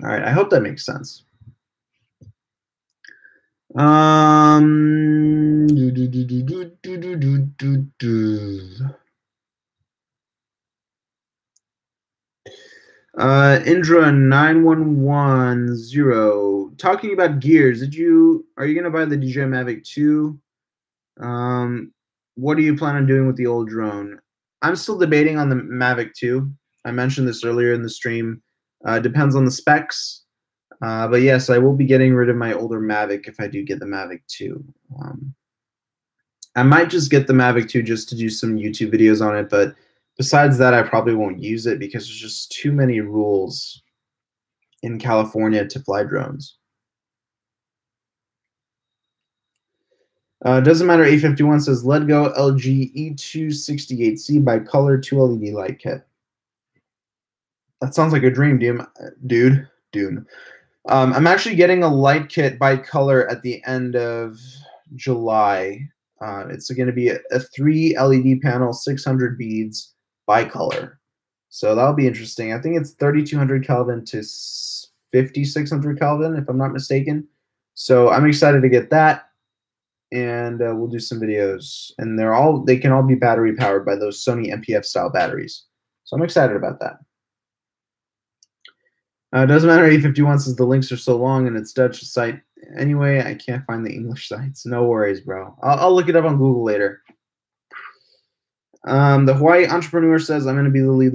All right, I hope that makes sense. Indra 9110 talking about gears. Are you gonna buy the DJI Mavic 2? What do you plan on doing with the old drone? I'm still debating on the Mavic 2. I mentioned this earlier in the stream. Depends on the specs. But yes, I will be getting rid of my older Mavic if I do get the Mavic 2. I might just get the Mavic 2 just to do some YouTube videos on it, but besides that, I probably won't use it because there's just too many rules in California to fly drones. Doesn't matter. A51 says, let go LG E268C by color 2 LED light kit. That sounds like a dream, dude. I'm actually getting a light kit by color at the end of July. It's going to be a 3 LED panel, 600 beads bicolor. So that'll be interesting. I think it's 3200 Kelvin to 5600 Kelvin, if I'm not mistaken. So I'm excited to get that, and we'll do some videos. And they can all be battery powered by those Sony MPF style batteries. So I'm excited about that. It doesn't matter. A51 says the links are so long and it's Dutch site. Anyway, I can't find the English sites. No worries, bro. I'll look it up on Google later. The Hawaii entrepreneur says, I'm going to be the lead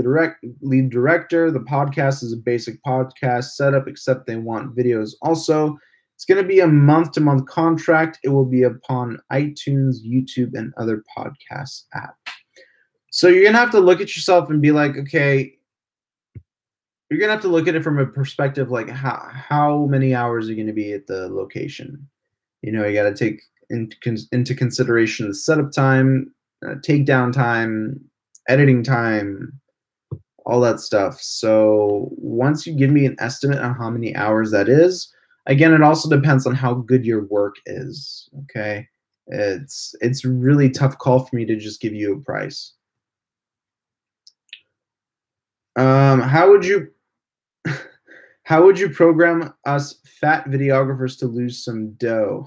director. The podcast is a basic podcast setup, except they want videos also. It's going to be a month-to-month contract. It will be upon iTunes, YouTube, and other podcast apps. So you're going to have to look at yourself and be like, okay, you're going to have to look at it from a perspective like how many hours are you going to be at the location? You know, you got to take into consideration the setup time, takedown time, editing time, all that stuff. So once you give me an estimate on how many hours that is, again, it also depends on how good your work is. Okay, it's really tough call for me to just give you a price. How would you program us fat videographers to lose some dough?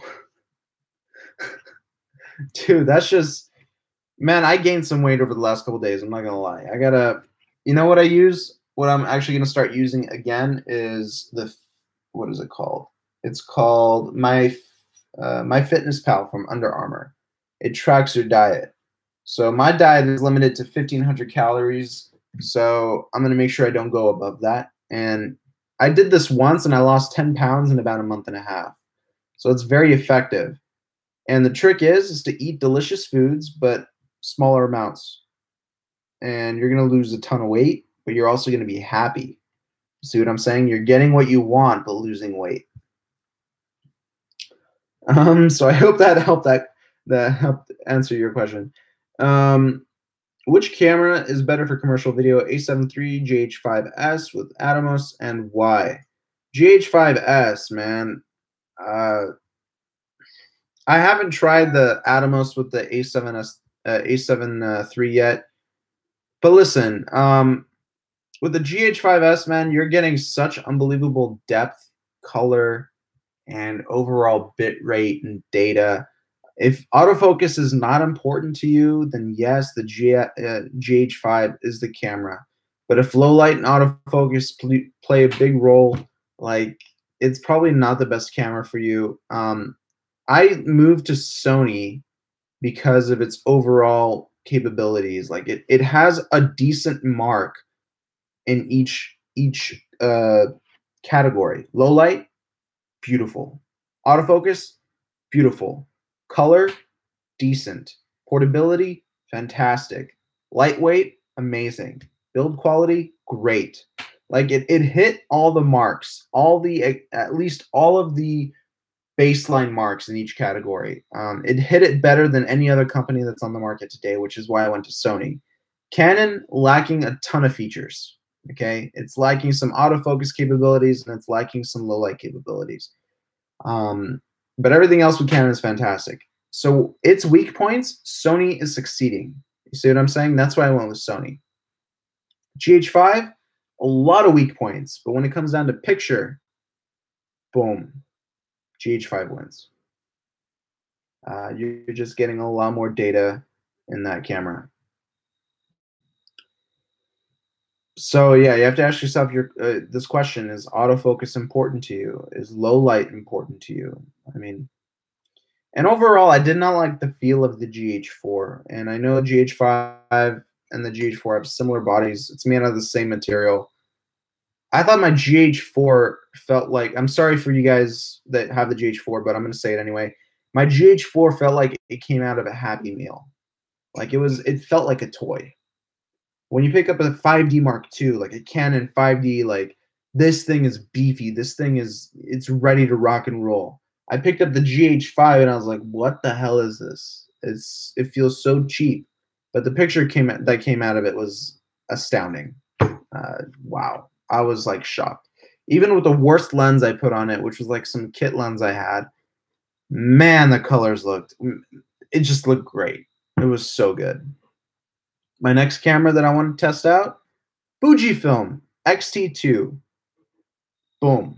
Dude, that's just, man, I gained some weight over the last couple days. I'm not gonna lie. I gotta, you know what I use? What I'm actually gonna start using again is what is it called? It's called My Fitness Pal from Under Armour. It tracks your diet. So my diet is limited to 1,500 calories. So I'm gonna make sure I don't go above that. And I did this once and I lost 10 pounds in about a month and a half. So it's very effective. And the trick is to eat delicious foods, but smaller amounts. And you're going to lose a ton of weight, but you're also going to be happy. See what I'm saying? You're getting what you want, but losing weight. So I hope that helped answer your question. Which camera is better for commercial video? A7 III, GH5S with Atomos, and why? GH5S, man. I haven't tried the Atomos with the A7 III yet. But listen, with the GH5S, man, you're getting such unbelievable depth, color, and overall bit rate and data. If autofocus is not important to you, then yes, the GH5 is the camera. But if low light and autofocus play a big role, like, it's probably not the best camera for you. I moved to Sony because of its overall capabilities. Like, it has a decent mark in each category. Low light, beautiful. Autofocus, beautiful. Color, decent. Portability, fantastic. Lightweight, amazing. Build quality, great. Like, it hit all the marks, at least all of the baseline marks in each category. It hit it better than any other company that's on the market today, which is why I went to Sony. Canon, lacking a ton of features. Okay, it's lacking some autofocus capabilities and it's lacking some low light capabilities. But everything else with Canon is fantastic. So its weak points, Sony is succeeding. You see what I'm saying? That's why I went with Sony. GH5, a lot of weak points, but when it comes down to picture, boom, GH5 wins. You're just getting a lot more data in that camera. So yeah, you have to ask yourself this question: is autofocus important to you? Is low light important to you? I mean, and overall, I did not like the feel of the GH4. And I know GH5 and the GH4 have similar bodies. It's made out of the same material. I thought my GH4 felt like, I'm sorry for you guys that have the GH4, but I'm going to say it anyway. My GH4 felt like it came out of a Happy Meal. Like, it felt like a toy. When you pick up a 5D Mark II, like a Canon 5D, like, this thing is beefy. It's ready to rock and roll. I picked up the GH5 and I was like, what the hell is this? It feels so cheap. But the picture that came out of it was astounding. Wow. I was like shocked. Even with the worst lens I put on it, which was like some kit lens I had, man, the colors it just looked great. It was so good. My next camera that I want to test out, Fujifilm X-T2. Boom.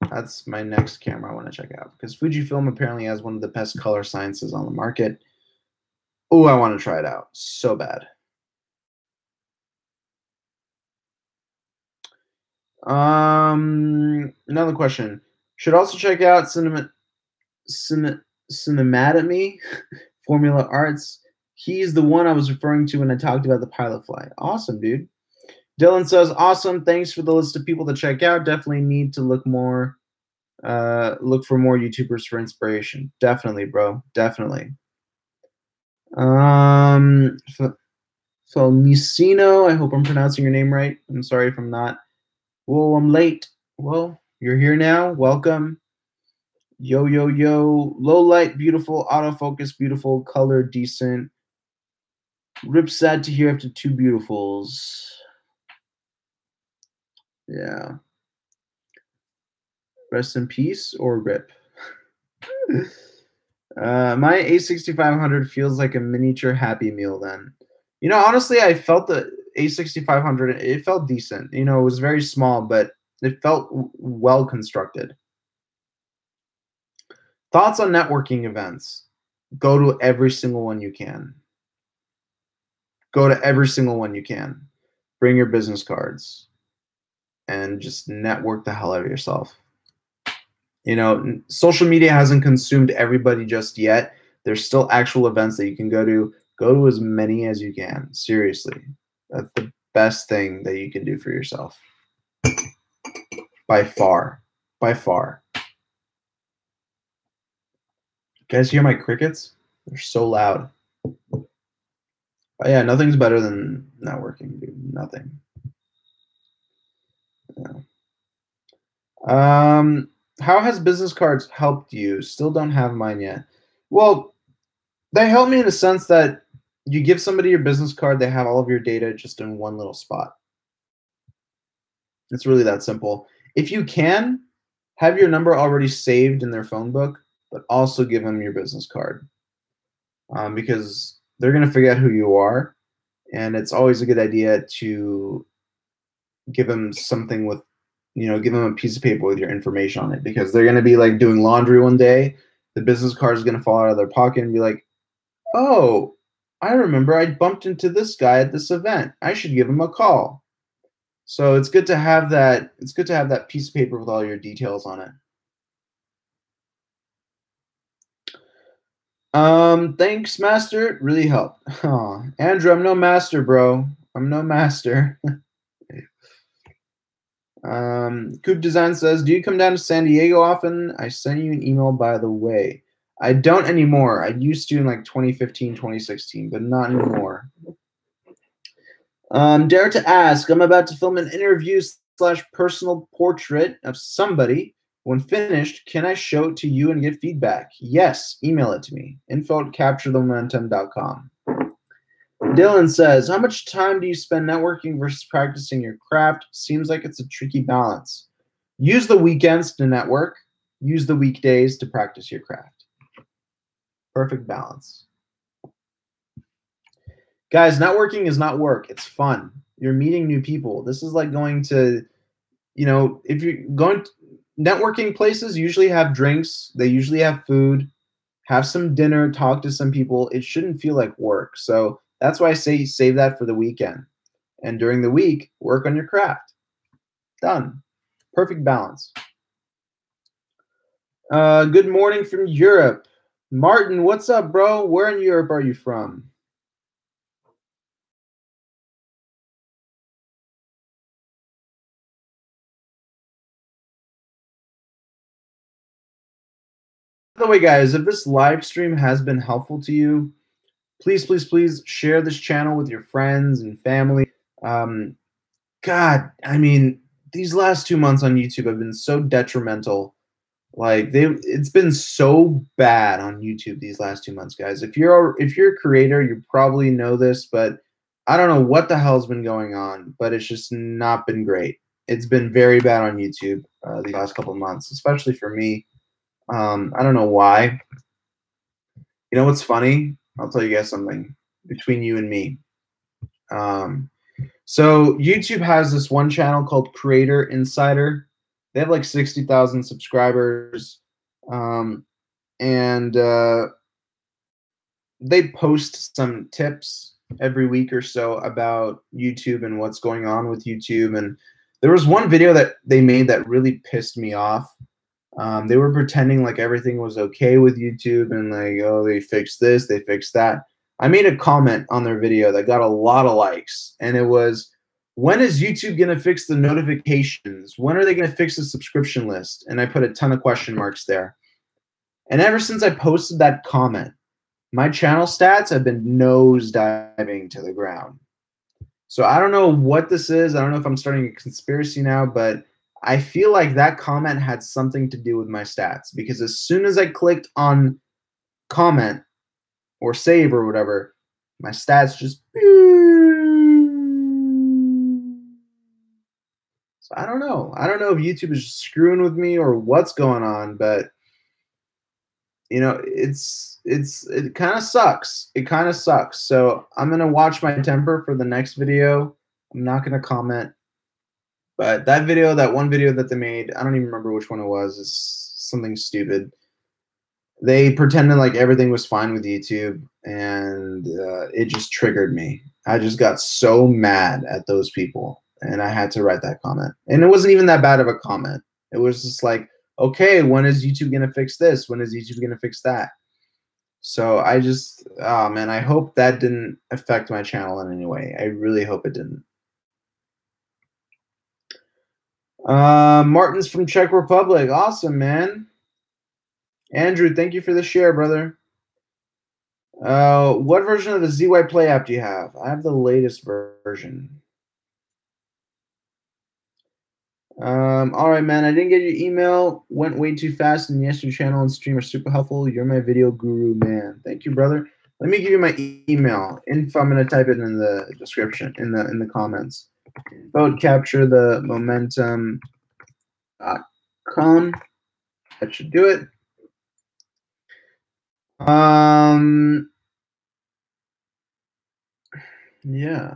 That's my next camera I want to check out because Fujifilm apparently has one of the best color sciences on the market. Oh, I want to try it out so bad. Another question. Should also check out Cinematome, Formula Arts. He's the one I was referring to when I talked about the pilot fly. Awesome, dude. Dylan says, awesome. Thanks for the list of people to check out. Definitely need to look for more YouTubers for inspiration. Definitely, bro. Definitely. So Misino, I hope I'm pronouncing your name right. I'm sorry if I'm not. Whoa, I'm late. Well, you're here now. Welcome. Yo, yo, yo. Low light, beautiful. Autofocus, beautiful. Color, decent. Rip sad to hear after two beautifuls. Yeah. Rest in peace or rip. My A6500 feels like a miniature Happy Meal then. Honestly, I felt the A6500, it felt decent. It was very small, but it felt well constructed. Thoughts on networking events? Go to every single one you can. Go to every single one you can. Bring your business cards and just network the hell out of yourself. Social media hasn't consumed everybody just yet. There's still actual events that you can go to. Go to as many as you can. Seriously. That's the best thing that you can do for yourself. By far. By far. You guys hear my crickets? They're so loud. But yeah, nothing's better than networking, dude. Nothing. Yeah. How has business cards helped you? Still don't have mine yet. Well, they help me in a sense that you give somebody your business card, they have all of your data just in one little spot. It's really that simple. If you can, have your number already saved in their phone book, but also give them your business card because they're going to forget who you are. And it's always a good idea to give them something with, give them a piece of paper with your information on it because they're going to be like doing laundry one day. The business card is going to fall out of their pocket and be like, oh, I remember I bumped into this guy at this event. I should give him a call. So it's good to have that. It's good to have that piece of paper with all your details on it. Thanks, Master. It really helped. Oh, Andrew, I'm no master, bro. I'm no master. Coop Design says, do you come down to San Diego often? I sent you an email, by the way. I don't anymore. I used to in like 2015, 2016, but not anymore. Dare to ask, I'm about to film an interview / personal portrait of somebody. When finished, can I show it to you and get feedback? Yes, email it to me. info@capturethemomentum.com. Dylan says, how much time do you spend networking versus practicing your craft? Seems like it's a tricky balance. Use the weekends to network. Use the weekdays to practice your craft. Perfect balance. Guys, networking is not work. It's fun. You're meeting new people. This is like going to, if you're going to networking places, usually have drinks. They usually have food. Have some dinner, talk to some people. It shouldn't feel like work. So that's why I say save that for the weekend. And during the week, work on your craft. Done. Perfect balance. Good morning from Europe. Martin, what's up, bro? Where in Europe are you from? By the way, guys, if this live stream has been helpful to you, please, please, please share this channel with your friends and family. God, I mean, these last 2 months on YouTube have been so detrimental. Like it's been so bad on YouTube these last 2 months, guys. If you're a creator, you probably know this, but I don't know what the hell's been going on, but it's just not been great. It's been very bad on YouTube these last couple of months, especially for me. I don't know why. You know what's funny? I'll tell you guys something between you and me. So YouTube has this one channel called Creator Insider. They have like 60,000 subscribers, and they post some tips every week or so about YouTube and what's going on with YouTube. And there was one video that they made that really pissed me off. They were pretending like everything was okay with YouTube and like, oh, they fixed this, they fixed that. I made a comment on their video that got a lot of likes, and it was, when is YouTube going to fix the notifications? When are they going to fix the subscription list? And I put a ton of question marks there. And ever since I posted that comment, my channel stats have been nosediving to the ground. So I don't know what this is. I don't know if I'm starting a conspiracy now, but I feel like that comment had something to do with my stats, because as soon as I clicked on comment or save or whatever, my stats just. So I don't know. I don't know if YouTube is just screwing with me or what's going on, but you know, it kind of sucks. It kind of sucks. So I'm gonna watch my temper for the next video. I'm not gonna comment. But that video, that one video that they made, I don't even remember which one it was. It's something stupid. They pretended like everything was fine with YouTube, and it just triggered me. I just got so mad at those people, and I had to write that comment. And it wasn't even that bad of a comment. It was just like, okay, when is YouTube gonna fix this? When is YouTube gonna fix that? So I just, oh man, I hope that didn't affect my channel in any way. I really hope it didn't. Martin's from Czech Republic. Awesome, man. Andrew, thank you for the share, brother. What version of the ZY Play app do you have? I have the latest version. All right, man. I didn't get your email. Went way too fast, and yes, your channel and stream are super helpful. You're my video guru, man. Thank you, brother. Let me give you my email. Info. I'm gonna type it in the description, in the comments. Vote capture the momentum.com. That should do it. Yeah.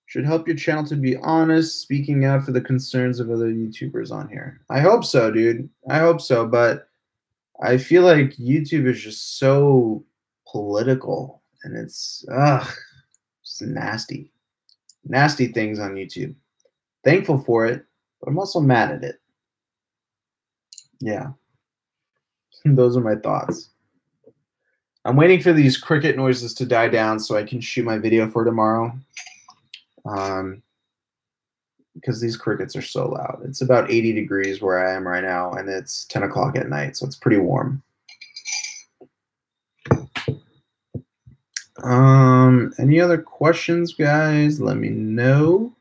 Should help your channel to be honest, speaking out for the concerns of other YouTubers on here. I hope so, dude. I hope so, but I feel like YouTube is just so political, and it's just nasty. Nasty things on YouTube. Thankful for it, but I'm also mad at it. Yeah. Those are my thoughts. I'm waiting for these cricket noises to die down so I can shoot my video for tomorrow. Because these crickets are so loud. It's about 80 degrees where I am right now, and it's 10 o'clock at night, so it's pretty warm. Any other questions, guys? Let me know.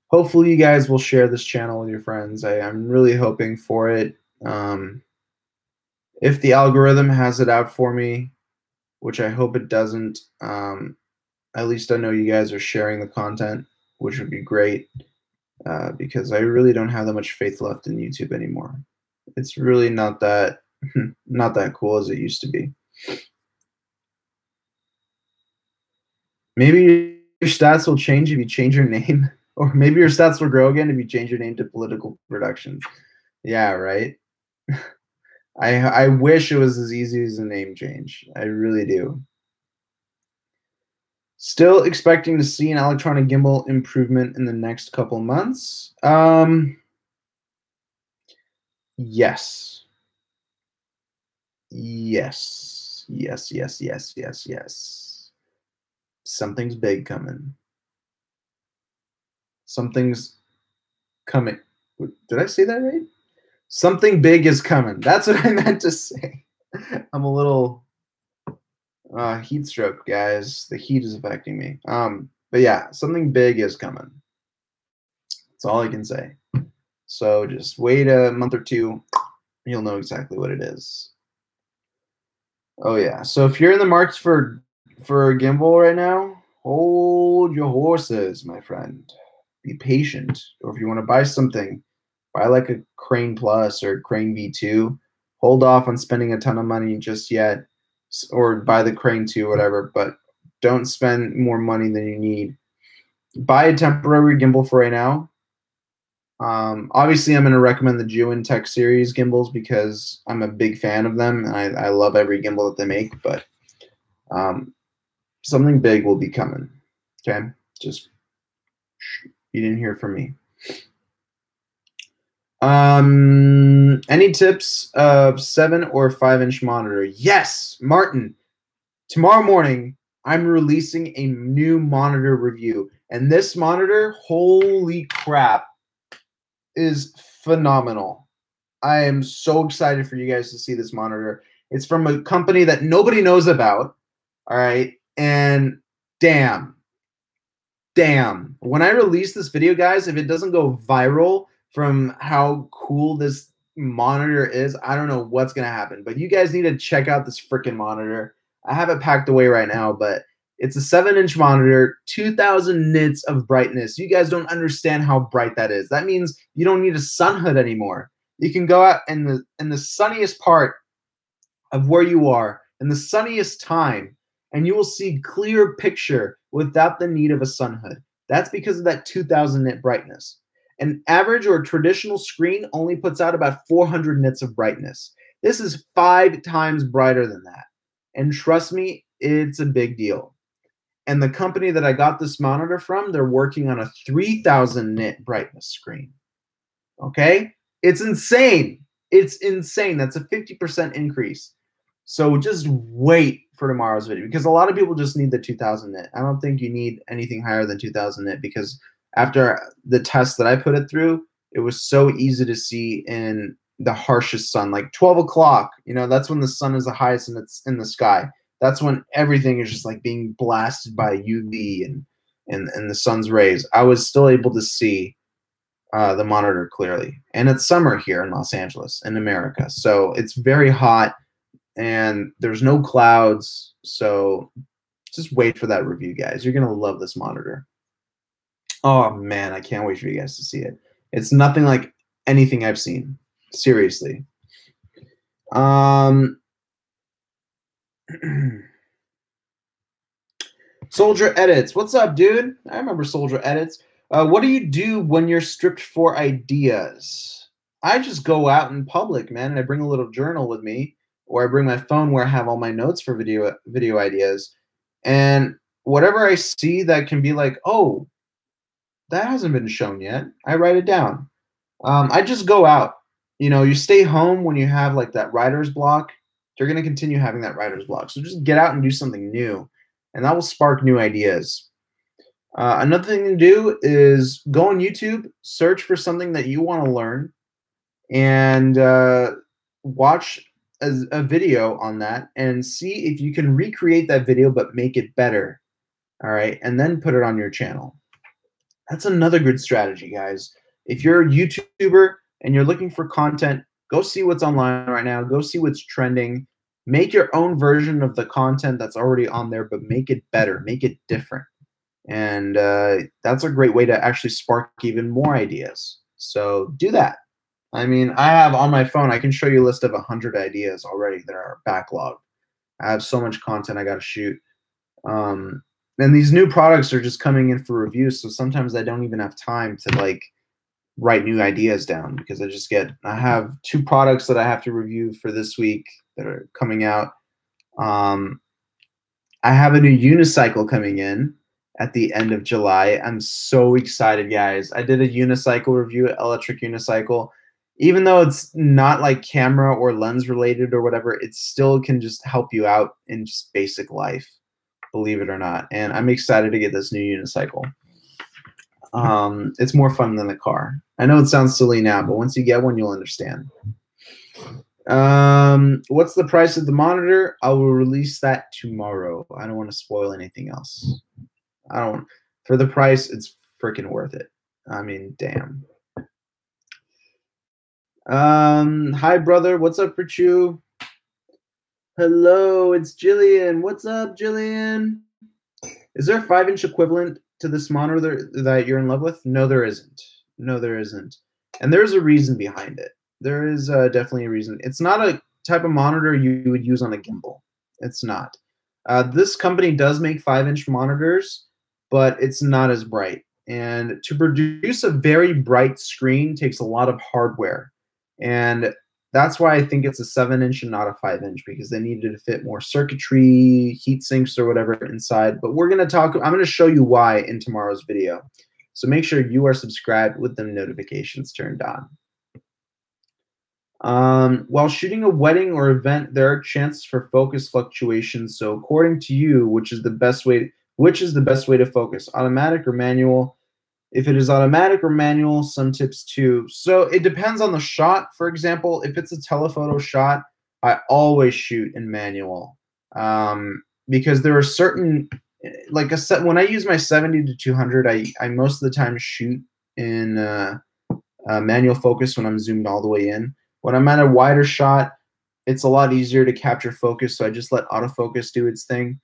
Hopefully you guys will share this channel with your friends. I'm really hoping for it. If the algorithm has it out for me, which I hope it doesn't, at least I know you guys are sharing the content, which would be great, because I really don't have that much faith left in YouTube anymore. It's really not that cool as it used to be. Maybe your stats will change if you change your name, or maybe your stats will grow again if you change your name to Political Productions. Yeah, right. I wish it was as easy as a name change. I really do. Still expecting to see an electronic gimbal improvement in the next couple months. Yes. Yes. Yes, yes, yes, yes, yes. Something's big coming. Something's coming. Did I say that right? Something big is coming. That's what I meant to say. I'm a little heat stroke, guys. The heat is affecting me. But yeah, something big is coming. That's all I can say. So just wait a month or two. You'll know exactly what it is. Oh yeah. So if you're in the market for a gimbal right now, hold your horses, my friend. Be patient. Or if you want to buy something, buy like a Crane Plus or Crane V2. Hold off on spending a ton of money just yet, or buy the Crane 2, whatever. But don't spend more money than you need. Buy a temporary gimbal for right now. Obviously, I'm going to recommend the Tech series gimbals because I'm a big fan of them, and I love every gimbal that they make. But um, something big will be coming. Okay, just you didn't hear from me. Any tips of 7 or 5-inch monitor? Yes, Martin. Tomorrow morning, I'm releasing a new monitor review, and this monitor, holy crap, is phenomenal. I am so excited for you guys to see this monitor. It's from a company that nobody knows about, all right? And damn, when I release this video, guys, if it doesn't go viral from how cool this monitor is, I don't know what's going to happen. But you guys need to check out this freaking monitor. I have it packed away right now, but it's a 7-inch monitor, 2000 nits of brightness. You guys don't understand how bright that is. That means you don't need a sun hood anymore. You can go out in the sunniest part of where you are in the sunniest time, and you will see clear picture without the need of a sun hood. That's because of that 2000 nit brightness. An average or traditional screen only puts out about 400 nits of brightness. This is 5 times brighter than that. And trust me, it's a big deal. And the company that I got this monitor from, they're working on a 3000 nit brightness screen. Okay? It's insane. It's insane. That's a 50% increase. So just wait for tomorrow's video because a lot of people just need the 2000 nit. I don't think you need anything higher than 2000 nit because after the test that I put it through, it was so easy to see in the harshest sun, like 12 o'clock. That's when the sun is the highest and it's in the sky. That's when everything is just like being blasted by UV and the sun's rays. I was still able to see the monitor clearly. And it's summer here in Los Angeles, in America. So it's very hot and there's no clouds. So just wait for that review, guys. You're going to love this monitor. Oh, man, I can't wait for you guys to see it. It's nothing like anything I've seen. Seriously. Soldier Edits. What's up, dude? I remember Soldier Edits. What do you do when you're stripped for ideas? I just go out in public, man, and I bring a little journal with me, or I bring my phone where I have all my notes for video ideas. And whatever I see that can be like, oh, that hasn't been shown yet, I write it down. I just go out. You stay home when you have like that writer's block. You're going to continue having that writer's block. So just get out and do something new, and that will spark new ideas. Another thing to do is go on YouTube, search for something that you want to learn, and watch a video on that and see if you can recreate that video but make it better. All right, and then put it on your channel. That's another good strategy, guys. If you're a YouTuber and you're looking for content, go see what's online right now. Go see what's trending. Make your own version of the content that's already on there, but make it better, make it different. And that's a great way to actually spark even more ideas. So do that. I mean, I have on my phone, I can show you a list of 100 ideas already that are backlogged. I have so much content I got to shoot. And these new products are just coming in for review, so sometimes I don't even have time to like write new ideas down because I have 2 products that I have to review for this week that are coming out. I have a new unicycle coming in at the end of July. I'm so excited, guys. I did a unicycle review, electric unicycle. Even though it's not like camera or lens related or whatever, it still can just help you out in just basic life, believe it or not. And I'm excited to get this new unicycle. It's more fun than a car. I know it sounds silly now, but once you get one, you'll understand. What's the price of the monitor? I will release that tomorrow. I don't want to spoil anything else. For the price, it's freaking worth it. I mean, damn. Hi brother, what's up, Richu? Hello, it's Jillian. What's up, Jillian? Is there a 5-inch equivalent to this monitor that you're in love with? No, there isn't. No, there isn't. And there's a reason behind it. There is definitely a reason. It's not a type of monitor you would use on a gimbal. It's not. This company does make 5-inch monitors, but it's not as bright. And to produce a very bright screen takes a lot of hardware. And that's why I think it's a 7-inch and not a 5-inch, because they needed to fit more circuitry, heat sinks, or whatever inside. But I'm going to show you why in tomorrow's video. So make sure you are subscribed with the notifications turned on. While shooting a wedding or event, there are chances for focus fluctuations. So according to you, which is the best way to focus, automatic or manual? If it is automatic or manual, some tips too. So it depends on the shot. For example, if it's a telephoto shot, I always shoot in manual, because there are certain, like when I use my 70 to 200, I most of the time shoot in manual focus when I'm zoomed all the way in. When I'm at a wider shot, it's a lot easier to capture focus, so I just let autofocus do its thing.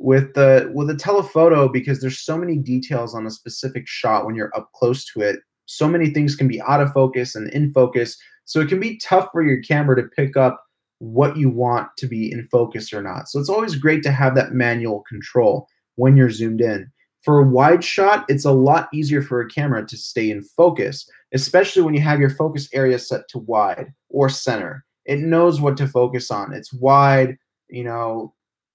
With a telephoto, because there's so many details on a specific shot when you're up close to it, so many things can be out of focus and in focus, so it can be tough for your camera to pick up what you want to be in focus or not. So it's always great to have that manual control when you're zoomed in. For a wide shot, it's a lot easier for a camera to stay in focus, especially when you have your focus area set to wide or center. It knows what to focus on. It's wide, you know,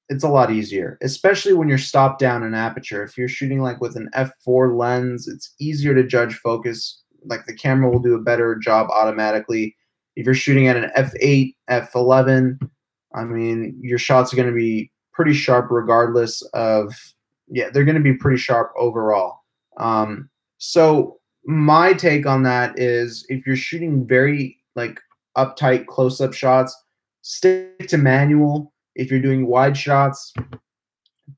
it's a lot easier, especially when you're stopped down in aperture. If you're shooting like with an f4 lens, it's easier to judge focus. Like the camera will do a better job automatically. If you're shooting at an f8, f11, I mean, your shots are going to be pretty sharp regardless of, yeah, they're going to be pretty sharp overall. So my take on that is, if you're shooting very like uptight close-up shots, stick to manual. If you're doing wide shots,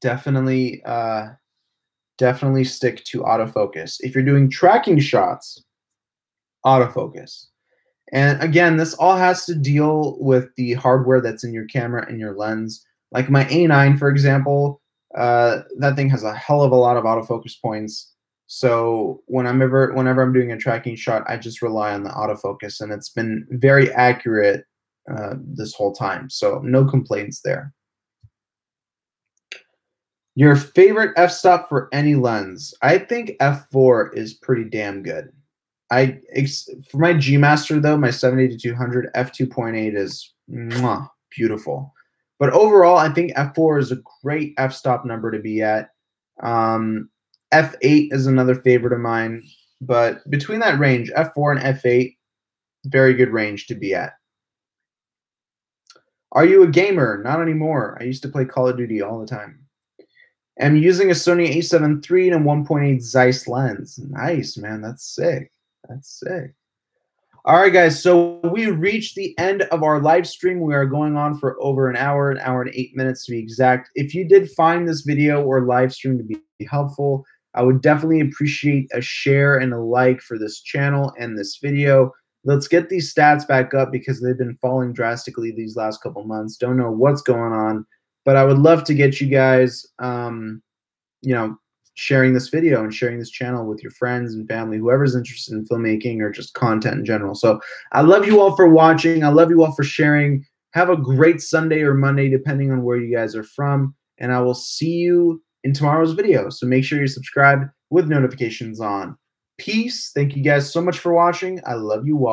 definitely definitely stick to autofocus. If you're doing tracking shots, autofocus. And again, this all has to deal with the hardware that's in your camera and your lens. Like my A9, for example, that thing has a hell of a lot of autofocus points. So whenever I'm doing a tracking shot, I just rely on the autofocus, and it's been very accurate this whole time. So no complaints there. Your favorite f-stop for any lens? I think f4 is pretty damn good. For my G Master though, my 70 to 200, f2.8 is mwah, beautiful. But overall, I think f4 is a great f-stop number to be at. F8 is another favorite of mine, but between that range, f4 and f8, very good range to be at. Are you a gamer? Not anymore. I used to play Call of Duty all the time. I'm using a Sony a7 III and a 1.8 Zeiss lens. Nice, man. That's sick. That's sick. All right, guys. So we reached the end of our live stream. We are going on for over an hour and 8 minutes to be exact. If you did find this video or live stream to be helpful, I would definitely appreciate a share and a like for this channel and this video. Let's get these stats back up, because they've been falling drastically these last couple months. Don't know what's going on, but I would love to get you guys, sharing this video and sharing this channel with your friends and family, whoever's interested in filmmaking or just content in general. So I love you all for watching. I love you all for sharing. Have a great Sunday or Monday, depending on where you guys are from. And I will see you in tomorrow's video. So make sure you're subscribed with notifications on. Peace. Thank you guys so much for watching. I love you all.